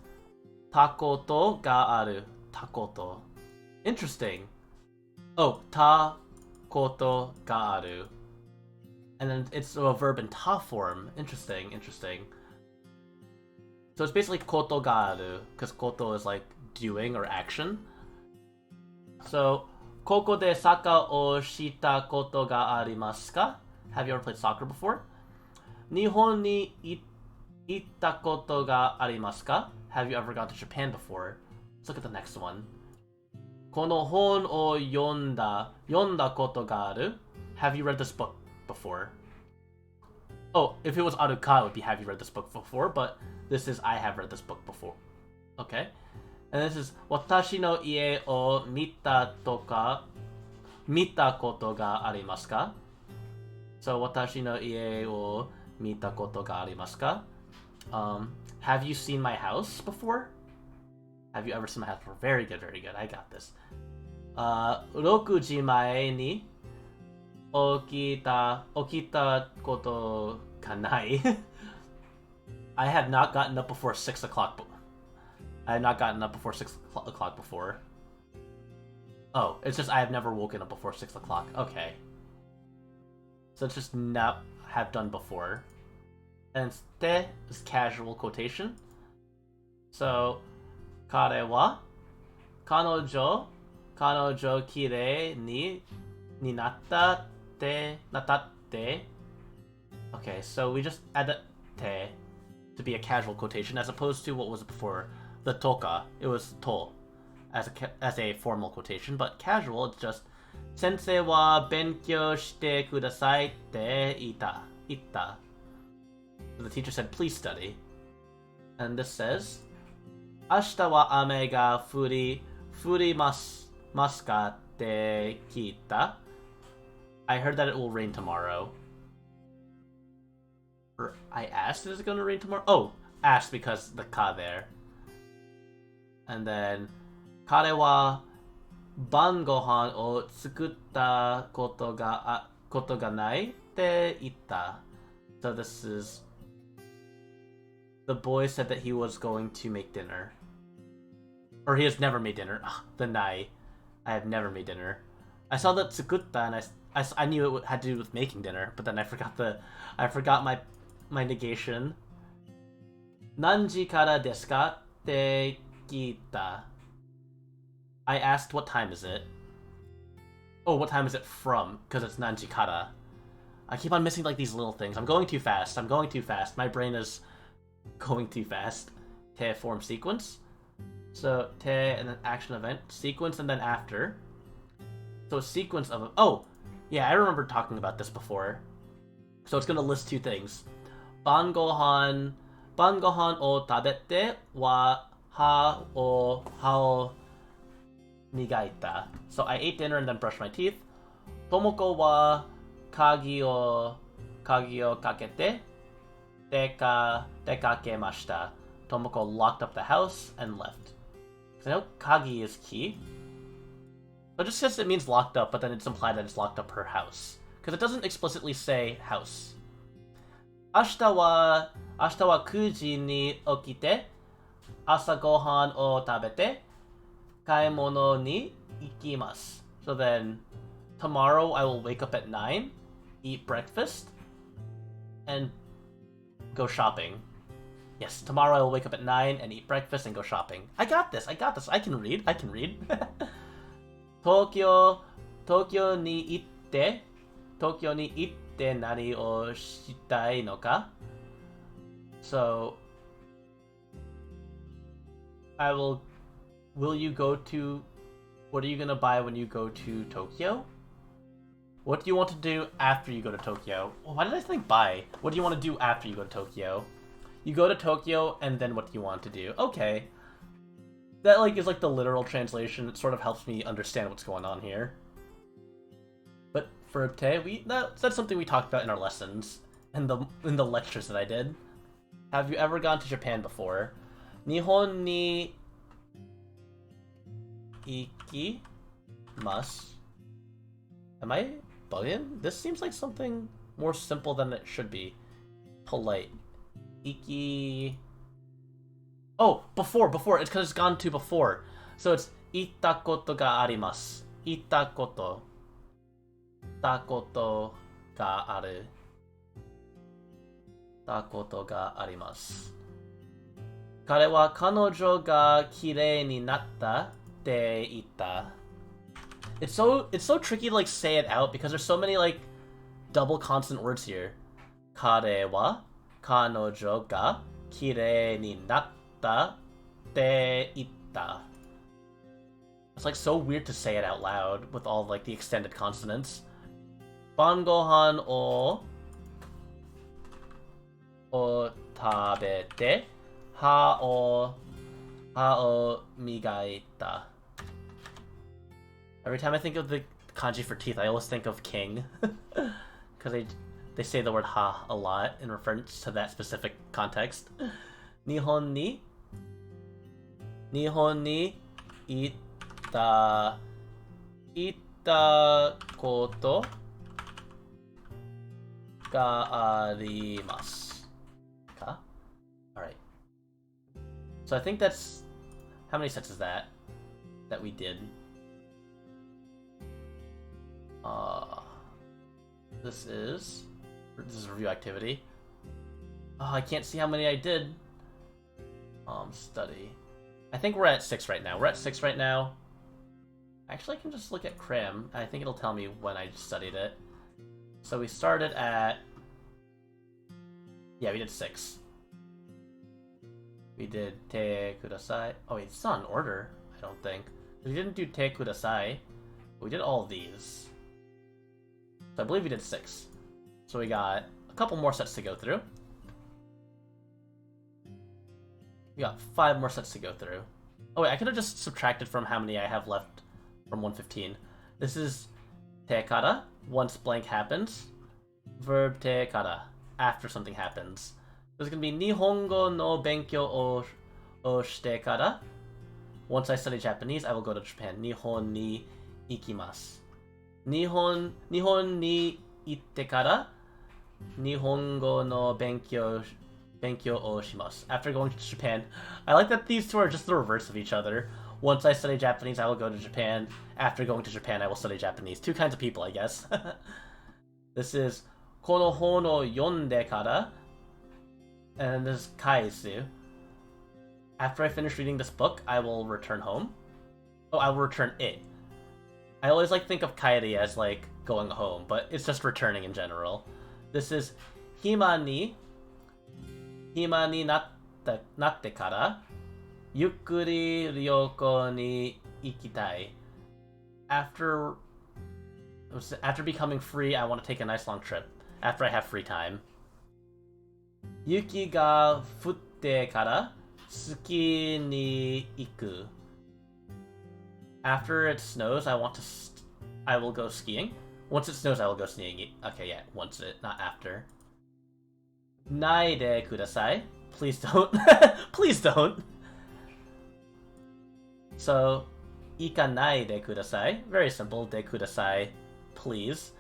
A: takoto ga aru. Takoto. Interesting. Oh, takoto ga aru. And then it's a verb in ta form. Interesting. So it's basically koto ga aru, because koto is like doing or action. So, koko de saka o shita koto ga arimasu ka? Have you ever played soccer before? Nihon ni itta koto ga arimasu ka? Have you ever gone to Japan before? Let's look at the next one. Kono hon o yonda koto ga aru? Have you read this book before? Oh, if it was aruka, it would be have you read this book before, but this is I have read this book before. Okay. And this is watashi no ie o mita koto ga arimasu ka? So watashi no ie o mita koto ga arimasu ka? Have you seen my house before? Have you ever seen my house before? Very good. I got this. 6時前に起きたことがない。I have not gotten up before 6 o'clock. I have not gotten up before 6 o'clock before. Oh, it's just I have never woken up before 6 o'clock. Okay. So it's just not have done before. And te is casual quotation. So, 彼は彼女きれいになったって。Okay, so we just add the te to be a casual quotation as opposed to what was it before? The toka. It was to as a formal quotation, but casual, it's just 先生は勉強してくださいって言った. The teacher said, please study. And this says, 明日は雨が降りますかって聞いた? I heard that it will rain tomorrow. Or I asked, is it going to rain tomorrow? Oh, asked because the ka there. And then, 彼は晩ご飯を作ったことがないって言った. So this is, the boy said that he was going to make dinner. Or he has never made dinner. The nai. I have never made dinner. I saw that tsukutta and I knew it had to do with making dinner, but then I forgot my negation. Nanji kara desu ka te kita. I asked what time is it? Oh, what time is it from? Because it's nanjikara. I keep on missing like these little things. I'm going too fast. I'm going too fast. My brain is going too fast. Te form sequence. So te and then action event sequence and then after. So a sequence of oh yeah, I remember talking about this before. So it's gonna list two things. Bangohan o tabete wa ha o nigaita. So I ate dinner and then brushed my teeth. Tomoko wa kagi o kakete dekakemashita. Tomoko locked up the house and left. Because I know kagi is key. But just because it means locked up, but then it's implied that it's locked up her house. Because it doesn't explicitly say house. Ashita wa 9時に起きて朝ごはんを食べて買い物に行きます. So then, tomorrow I will wake up at 9, eat breakfast, and go shopping. Yes, tomorrow I will wake up at 9 and eat breakfast and go shopping. I got this. I can read. 東京に行って何をしたいのか? So, will you go to, what are you gonna buy when you go to Tokyo? What do you want to do after you go to Tokyo? Why did I think buy? What do you want to do after you go to Tokyo? You go to Tokyo, and then what do you want to do? Okay. That, like, is, like, the literal translation. It sort of helps me understand what's going on here. But for te, that's something we talked about in our lessons, in the lectures that I did. Have you ever gone to Japan before? Nihon ni ikimasu. Am I bugging? This seems like something more simple than it should be. Polite. Iki... Oh, before. It's because it's gone to before. So it's itakoto ga arimasu. Itakoto. Takoto ga aru. Takoto ga arimasu. Kare wa kanojo ga kirei ni natta te ita. It's so tricky to like say it out because there's so many like double consonant words here. Kare wa kanojo ga kirei ni natta te ita. It's like so weird to say it out loud with all like the extended consonants. Bangohan o tabete ha o migaita. Every time I think of the kanji for teeth, I always think of king. Because they say the word ha a lot in reference to that specific context. Nihon ni ita koto ga arimasu. Ka? Alright. So I think that's... How many sets is that? That we did? This is review activity. Oh, I can't see how many I did. Study. I think we're at 6 right now. Actually, I can just look at cram. I think it'll tell me when I studied it. So we started at... Yeah, we did 6. We did te kudasai. Oh, wait, it's not in order, I don't think. We didn't do te kudasai. We did all of these. So I believe we did 6. So we got a couple more sets to go through. We got 5 more sets to go through. Oh wait, I could have just subtracted from how many I have left from 115. This is te kara, once blank happens. Verb te kara, after something happens. There's gonna be Nihongo no benkyou o shite kara. Once I study Japanese, I will go to Japan. Nihon ni ikimasu. Nihon ni itte kara Nihongo no benkyou o shimasu. After going to Japan. I like that these two are just the reverse of each other. Once I study Japanese, I will go to Japan. After going to Japan, I will study Japanese. Two kinds of people, I guess. This is kono hon o yonde kara. And this is kaisu. After I finish reading this book, I will return home. Oh, I will return it. I always like think of kaeri as like going home, but it's just returning in general. This is hima ni natte kara yukkuri ryoko ni ikitai. After becoming free, I want to take a nice long trip. After I have free time. Yuki ga futte kara ski ni iku. After it snows, I will go skiing. Once it snows, I will go skiing. Okay, yeah, once it, not after. Nai de kudasai. Please don't. Please don't. So, ikanai de kudasai. Very simple. De kudasai. Please.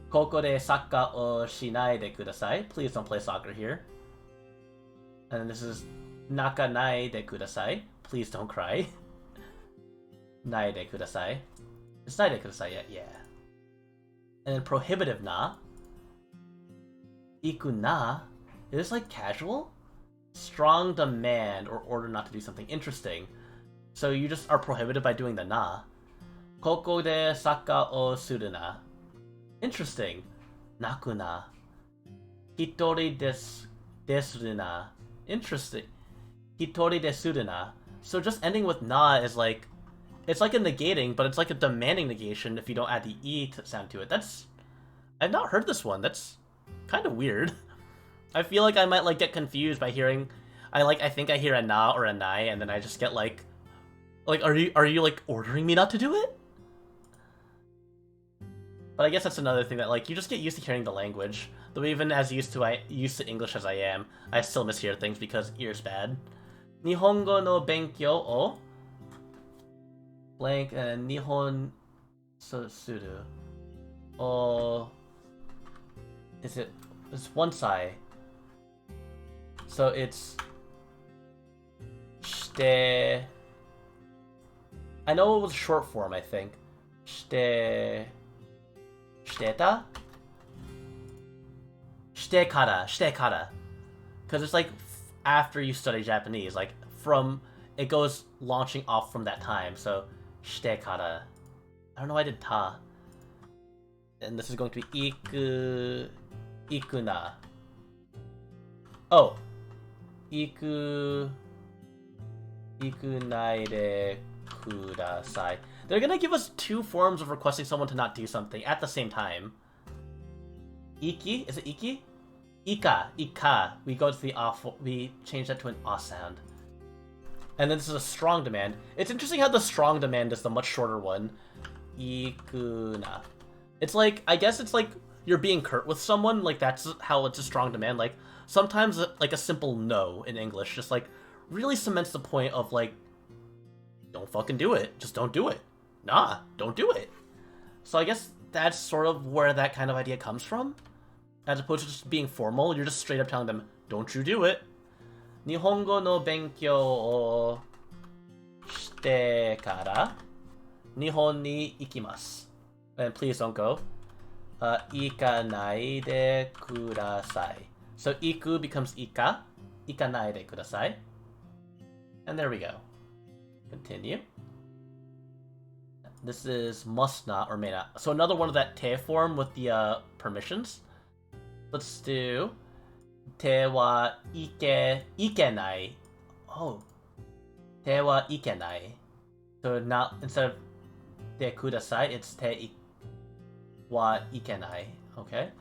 A: Koko de sakka o shinai de kudasai. Please don't play soccer here. And then this is nakanai de kudasai. Please don't cry. Nai de kudasai. It's nai de kudasai yet, yeah. And then prohibitive na. Iku na. Is this like casual? Strong demand or order not to do something interesting. So you just are prohibited by doing the na. Koko de sakka o suru na. Interesting. Naku na. Hitori desuru na. Interesting. Hitori desuru na. So just ending with na is like, it's like a negating, but it's like a demanding negation if you don't add the e sound to it. I've not heard this one. That's kind of weird. I feel like I might like get confused by hearing, I think I hear a na or a nai, and then I just get like are you like ordering me not to do it? But I guess that's another thing that like you just get used to hearing the language. Though even as used to English as I am, I still mishear things because ear's bad. Nihongo no benkyou o blank nihon suru. Oh, it's one sai. So it's shite. I know it was short form, I think. Shiteta? Shitekara. Because it's like after you study Japanese, like it goes launching off from that time. So shitekara. I don't know why I did ta. And this is going to be ikuna. Oh. Ikunai de kudasai. They're gonna give us two forms of requesting someone to not do something at the same time. Iki? Is it iki? Ika. We go to the off. We change that to an ah sound. And then this is a strong demand. It's interesting how the strong demand is the much shorter one. Ikuna. It's like, I guess it's like you're being curt with someone. Like that's how it's a strong demand. Like sometimes like a simple no in English just like really cements the point of like, don't fucking do it. Just don't do it. Nah, don't do it. So I guess that's sort of where that kind of idea comes from. As opposed to just being formal, you're just straight up telling them, don't you do it. Nihongo no benkyou o shite kara Nihon ni ikimasu. And please don't go. Ikanai de kudasai. So iku becomes ika. Ikanai de kudasai. And there we go. Continue. This is must not or may not. So another one of that te form with the permissions. Let's do te wa ikenai. Oh. Te wa ikenai. So now instead of te kudasai, it's te wa ikenai. Okay.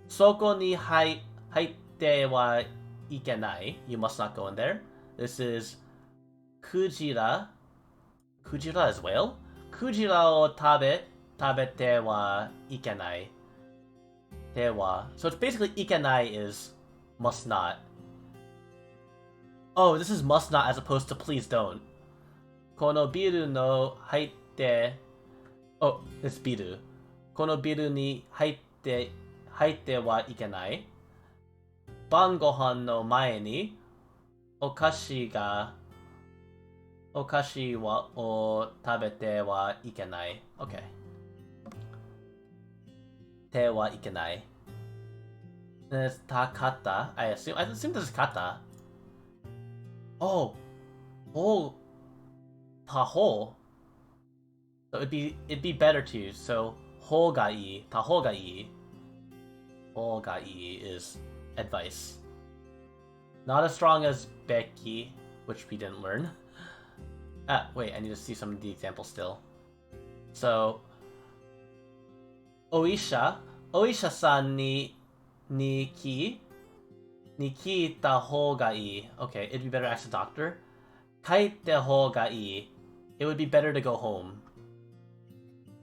A: Soko ni haitte wa ikenai. You must not go in there. This is kujira. Kujira is whale. Kujira o tabete wa ikenai. Te wa. So it's basically ikenai is must not. Oh, this is must not as opposed to please don't. Kono biru no haitte. Oh, it's biru. Kono biru ni haitte wa ikenai. Ban gohan no mae ni okashi wa o tabete wa ikenai. Okay. Te wa ikenai. Then it's takata. I assume this is kata. Oh. Oh. Taho. So So it'd be better to. So hogai, ta hogai. Hogai is advice. Not as strong as beki, which we didn't learn. Wait, I need to see some of the examples still. So Oisha-san ni kita hogai. Okay, it'd be better to ask the doctor. Kaite hogai. It would be better to go home.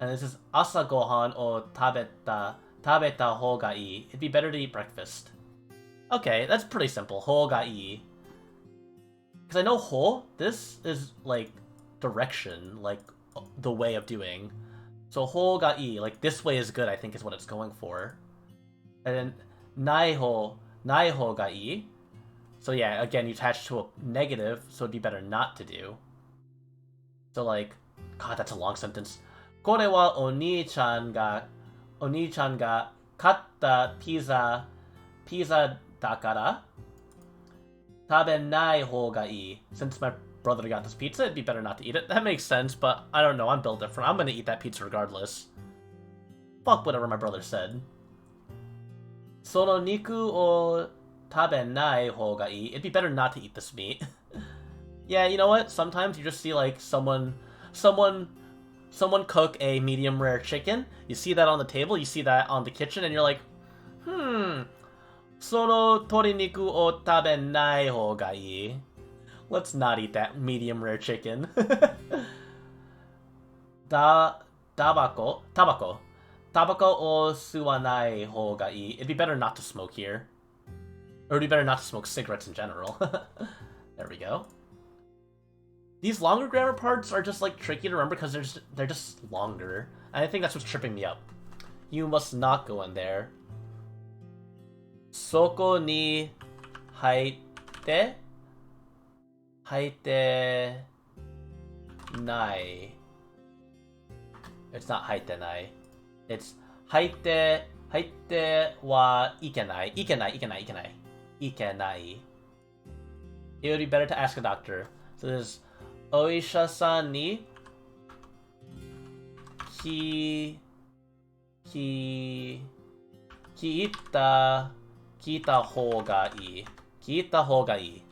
A: And this is asa gohan o tabeta hogai. It'd be better to eat breakfast. Okay, that's pretty simple. Hogai. Because I know ho, this is like direction, like the way of doing. So hogai, like this way is good, I think is what it's going for. And then nai hogai. So yeah, again, you attach to a negative, so it'd be better not to do. So like, God, that's a long sentence. Kore wa oni-chan ga katta pizza dakara tabenai hogai. Since my brother got this pizza, it'd be better not to eat it. That makes sense, but I don't know, I'm built different. I'm gonna eat that pizza regardless. Fuck whatever my brother said. Sono niku o tabenai hogai. It'd be better not to eat this meat. Yeah, you know what? Sometimes you just see like someone cook a medium rare chicken. You see that on the table, you see that on the kitchen, and you're like, sono toriniku o tabenai hogai. Let's not eat that medium rare chicken. Tabako o suwanai hogai. It'd be better not to smoke here. Or it'd be better not to smoke cigarettes in general. There we go. These longer grammar parts are just like tricky to remember because they're just longer. And I think that's what's tripping me up. You must not go in there. Soko ni haite nai. It's not haite nai. It's haite wa ikenai. Ikenai. It would be better to ask a doctor. So there's Oisha-san ni kita hogai. Kita hogai.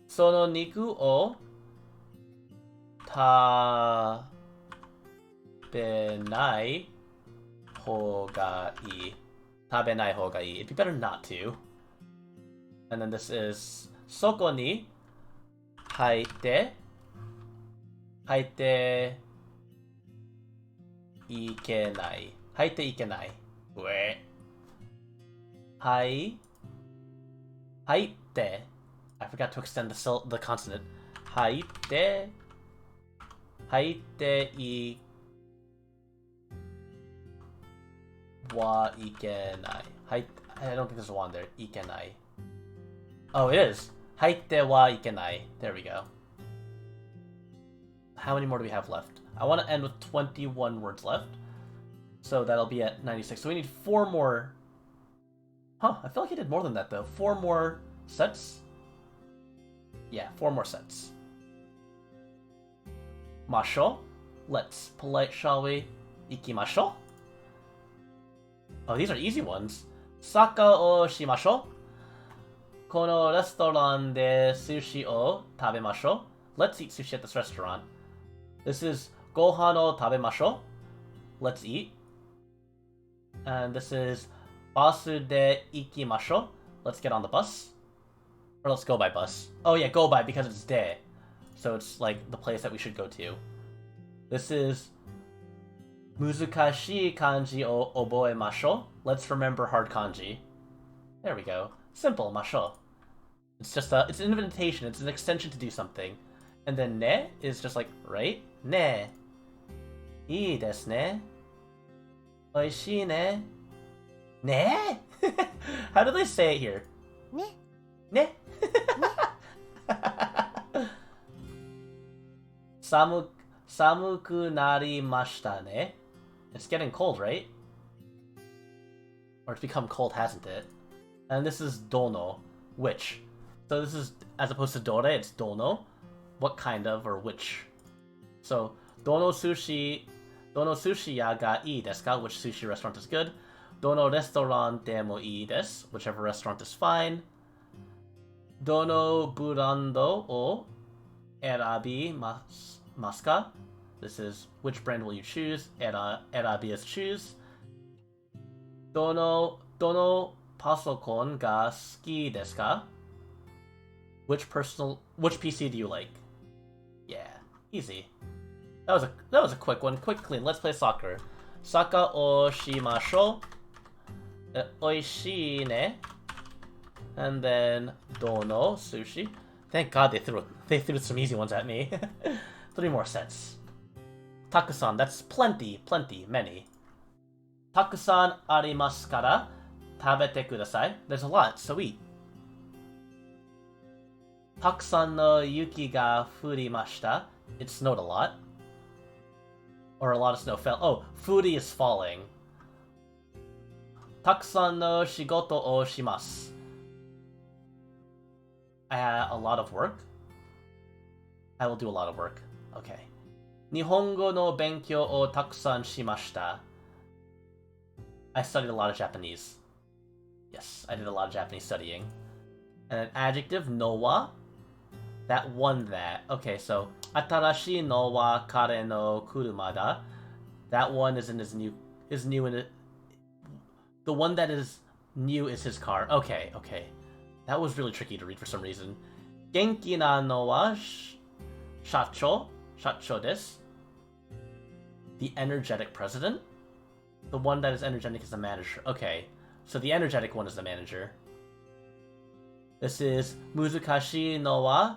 A: Sono niku o tabenai hogai. Tabenai hogai. It'd be better not to. And then this is soko ni haite ikenai. Haite ikenai. Wait. Haite. I forgot to extend the consonant. Haite wa ikenai. I don't think there's a one there. Ikenai. Oh, it is. Haite wa ikenai. There we go. How many more do we have left? I want to end with 21 words left. So that'll be at 96. So we need 4 more. Huh, I feel like I did more than that though. 4 more sets? Yeah, 4 more sets. Masho. Let's polite, shall we? Ikimasho. Oh, these are easy ones. Saka o shimasho. Kono restaurant de sushi o tabemasho. Let's eat sushi at this restaurant. This is gohan o tabemasho. Let's eat. And this is basu de ikimasho. Let's get on the bus. Or let's go by bus. Oh yeah, go by because it's de. So it's like the place that we should go to. This is muzukashi kanji o oboemasho. Let's remember hard kanji. There we go. Simple, masho. It's just it's an invitation, it's an extension to do something. And then ne is just like, right? Ne. Ii desu ne. Oishii ne. Ne? How do they say it here?
B: Ne.
A: Ne? Samuku narimashita ne. It's getting cold, right? Or it's become cold, hasn't it? And this is dono, which. So this is, as opposed to dore, it's dono. What kind of, or which. So, Dono sushi ya ga ii desu ka? Which sushi restaurant is good? Dono restaurant de mo ii desu? Whichever restaurant is fine. Dono burando o erabi masu ka? This is which brand will you choose? Erabi is choose. Dono pasokon ga suki desu ka? Which PC do you like? Yeah, easy. That was a quick one, quick clean. Let's play soccer. Saka o shimashou. Oishii ne. And then dono sushi. Thank God they threw some easy ones at me. 3 more sets. Takusan, that's plenty, many. Takusan arimasu kara tabete kudasai. There's a lot, so eat. Takusan no yuki ga furimashita. It snowed a lot. Or a lot of snow fell. Oh, furi is falling. Takusan no shigoto o shimasu. I had a lot of work. I will do a lot of work. Okay. Nihongo no benkyou o takusan shimashita. I studied a lot of Japanese. Yes, I did a lot of Japanese studying. And an adjective, no wa. That won that. Okay, so atarashi no wa kare no kuruma da. That one is new in it. The one that is new is his car. Okay. That was really tricky to read for some reason. Genki na no wa shacho desu. The energetic president? The one that is energetic is the manager. Okay, so the energetic one is the manager. This is muzukashi no wa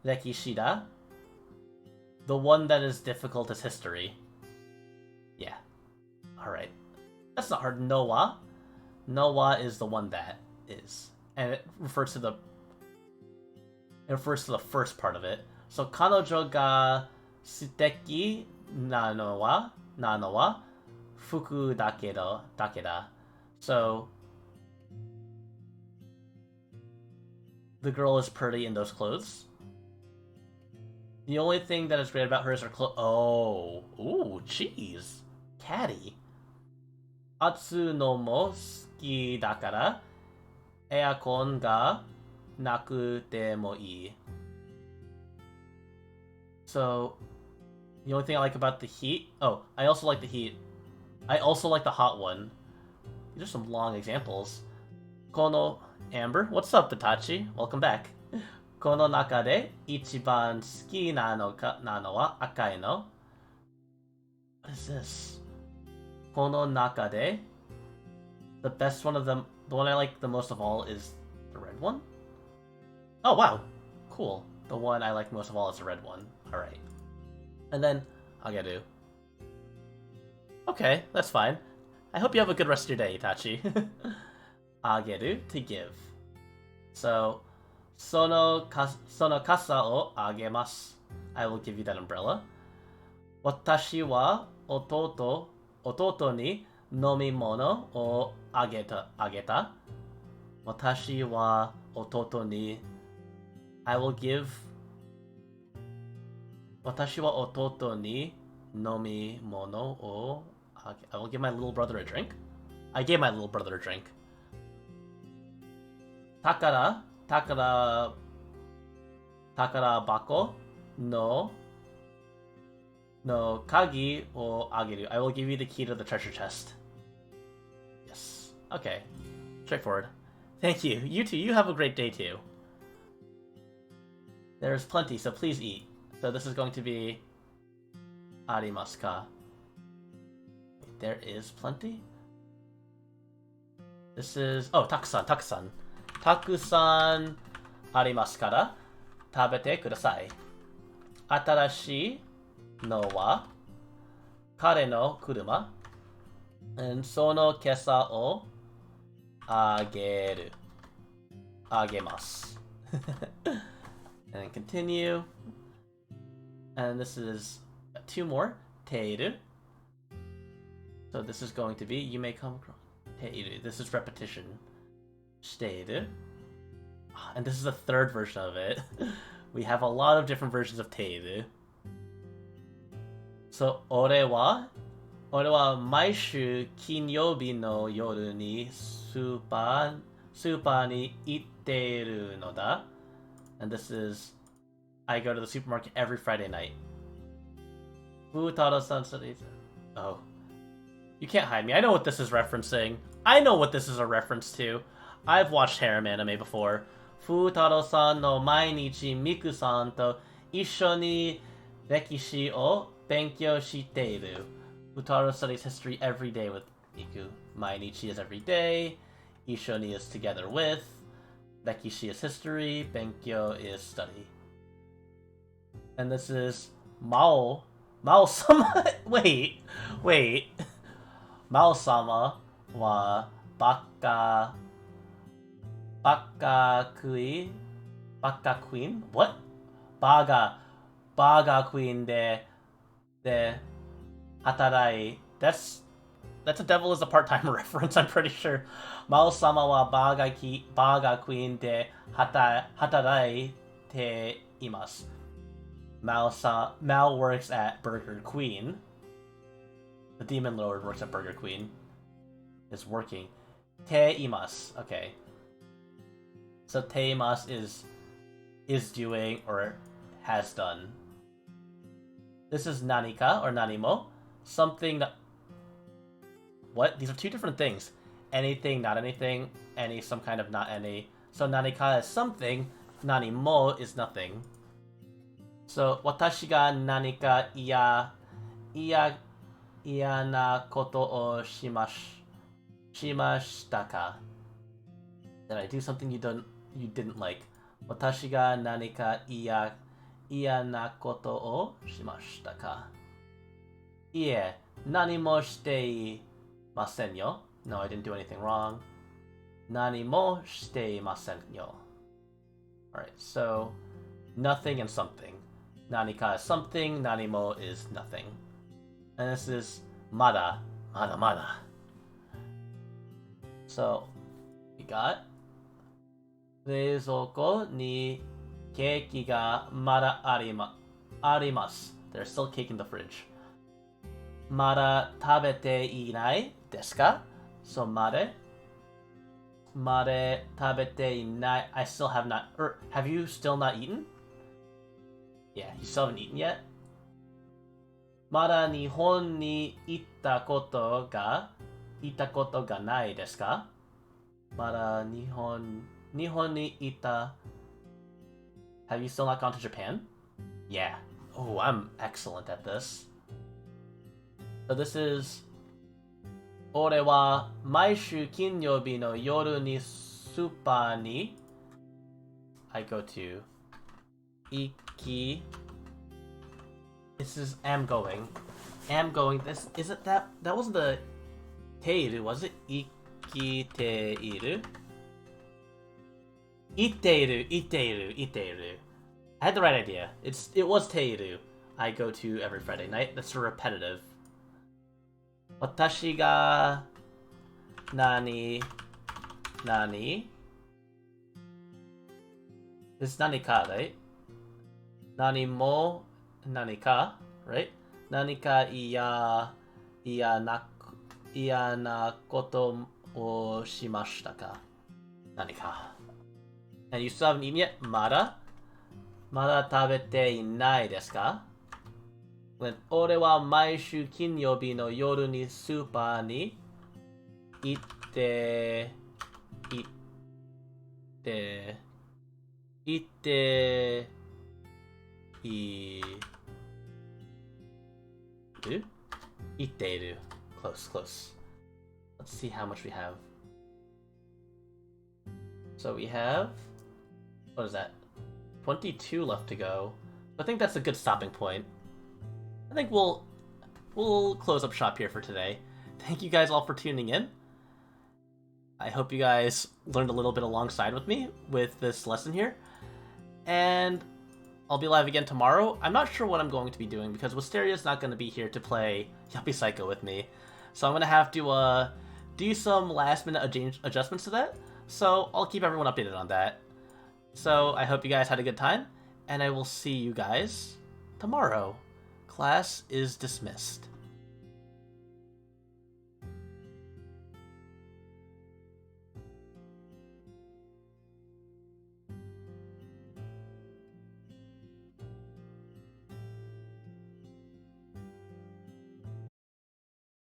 A: rekishi da. The one that is difficult is history. Yeah. Alright. That's not hard. Nowa. Nowa is the one that is. And it refers to the first part of it. So kanojo ga suteki na no wa fuku dake da. So the girl is pretty in those clothes. The only thing that is great about her is her clothes. Oh, ooh, jeez, catty. Atsu no mo suki dakara earcon ga nakute mo ii. So, the only thing I like about the heat... Oh, I also like the heat. I also like the hot one. These are some long examples. Kono... Amber? What's up, Itachi? Welcome back. Kono naka de ichiban suki na no wa akai no. What is this? Kono naka de... The best one of them... The one I like the most of all is the red one? Oh, wow. Cool. The one I like most of all is the red one. Alright. And then, Ageru. Okay, that's fine. I hope you have a good rest of your day, Itachi. Ageru, to give. So, sono kasa o agemasu. I will give you that umbrella. Watashi wa ototo ni nomimono o ageta. Watashi wa ototo ni... I will give... Watashi wa ototo ni nomimono o... I will give my little brother a drink. I gave my little brother a drink. Takara bako no kagi o ageru. I will give you the key to the treasure chest. Yes. Okay. Straightforward. Thank you. You too. You have a great day too. There's plenty, so please eat. So this is going to be arimasu ka. There is plenty. This is... Oh, takusan. Takusan arimasu kara tabete kudasai. Atarashi no wa kare no kuruma. And sono kesa o agemasu. And then continue. And this is 2 more. Teiru. So this is going to be, you may come across. Teiru. This is repetition. Shiteiru. And this is the 3rd version of it. We have a lot of different versions of Teiru. So, 俺は毎週金曜日の夜にスーパーに行っているのだ. And this is, I go to the supermarket every Friday night. Futaro-san studies. Oh. You can't hide me. I know what this is referencing. I know what this is a reference to. I've watched harem anime before. Futaro-san no mainichi Miku-san to isho ni rekishi o benkyou shiteiru. Futaro studies history every day with Miku. Mainichi is every day. Ishoni is together with. Rekishi is history. Benkyou is study. And this is Mao. Mao-sama. Wait. Mao-sama wa Baka Queen? What? Baga Queen de Hatarai. That's a Devil is a part-time reference, I'm pretty sure. Mao-sama wa Baga Queen de Hatarai te imasu. Mao works at Burger Queen. The Demon Lord works at Burger Queen. Is working. Te imasu. Okay. So te imasu is doing or has done. This is nanika or nanimo. Something that... What? These are two different things. Anything, not anything. Any, some kind of not any. So nanika is something. Nanimo is nothing. So, watashi ga nanika iya na koto o shimashita ka? Did I do something you didn't like? Watashi ga nanika iya na koto o shimashita ka? Ie, nani mo shite imasen yo. No, I didn't do anything wrong. Nani mo shite imasen yo. Alright, so nothing and something. Nanika is something, nanimo is nothing. And this is mada. So, we got 冷蔵庫にケーキがまだあります. There's still cake in the fridge. まだ食べていないですか? So, まだ食べていない. I still have not... have you still not eaten? Yeah, you still haven't eaten yet? まだ日本に行ったことがないですか? まだ日本に行った... Have you still not gone to Japan? Yeah. Oh, I'm excellent at this. So this is... 俺は毎週金曜日の夜にスーパーに I go to 行き This is am going. This isn't that wasn't the teiru, was it? Ikiteiru? Iteiru. I had the right idea. It was teiru. I go to every Friday night. That's repetitive. Watashi ga nani? This is nanika, right? Nani mo nanika, right? Nanika iya na koto o shimashita ka? Nanika. And you still haven't eaten yet? Mada tabete inai desu ka? When 俺は毎週金曜日の夜にスーパーに行っている? Close. Let's see how much we have. So we have... What is that? 22 left to go. I think that's a good stopping point. I think we'll close up shop here for today. Thank you guys all for tuning in. I hope you guys learned a little bit alongside with me with this lesson here. And I'll be live again tomorrow. I'm not sure what I'm going to be doing because Wisteria's not going to be here to play Yuppie Psycho with me. So I'm going to have to do some last minute adjustments to that. So I'll keep everyone updated on that. So I hope you guys had a good time. And I will see you guys tomorrow. Class is dismissed.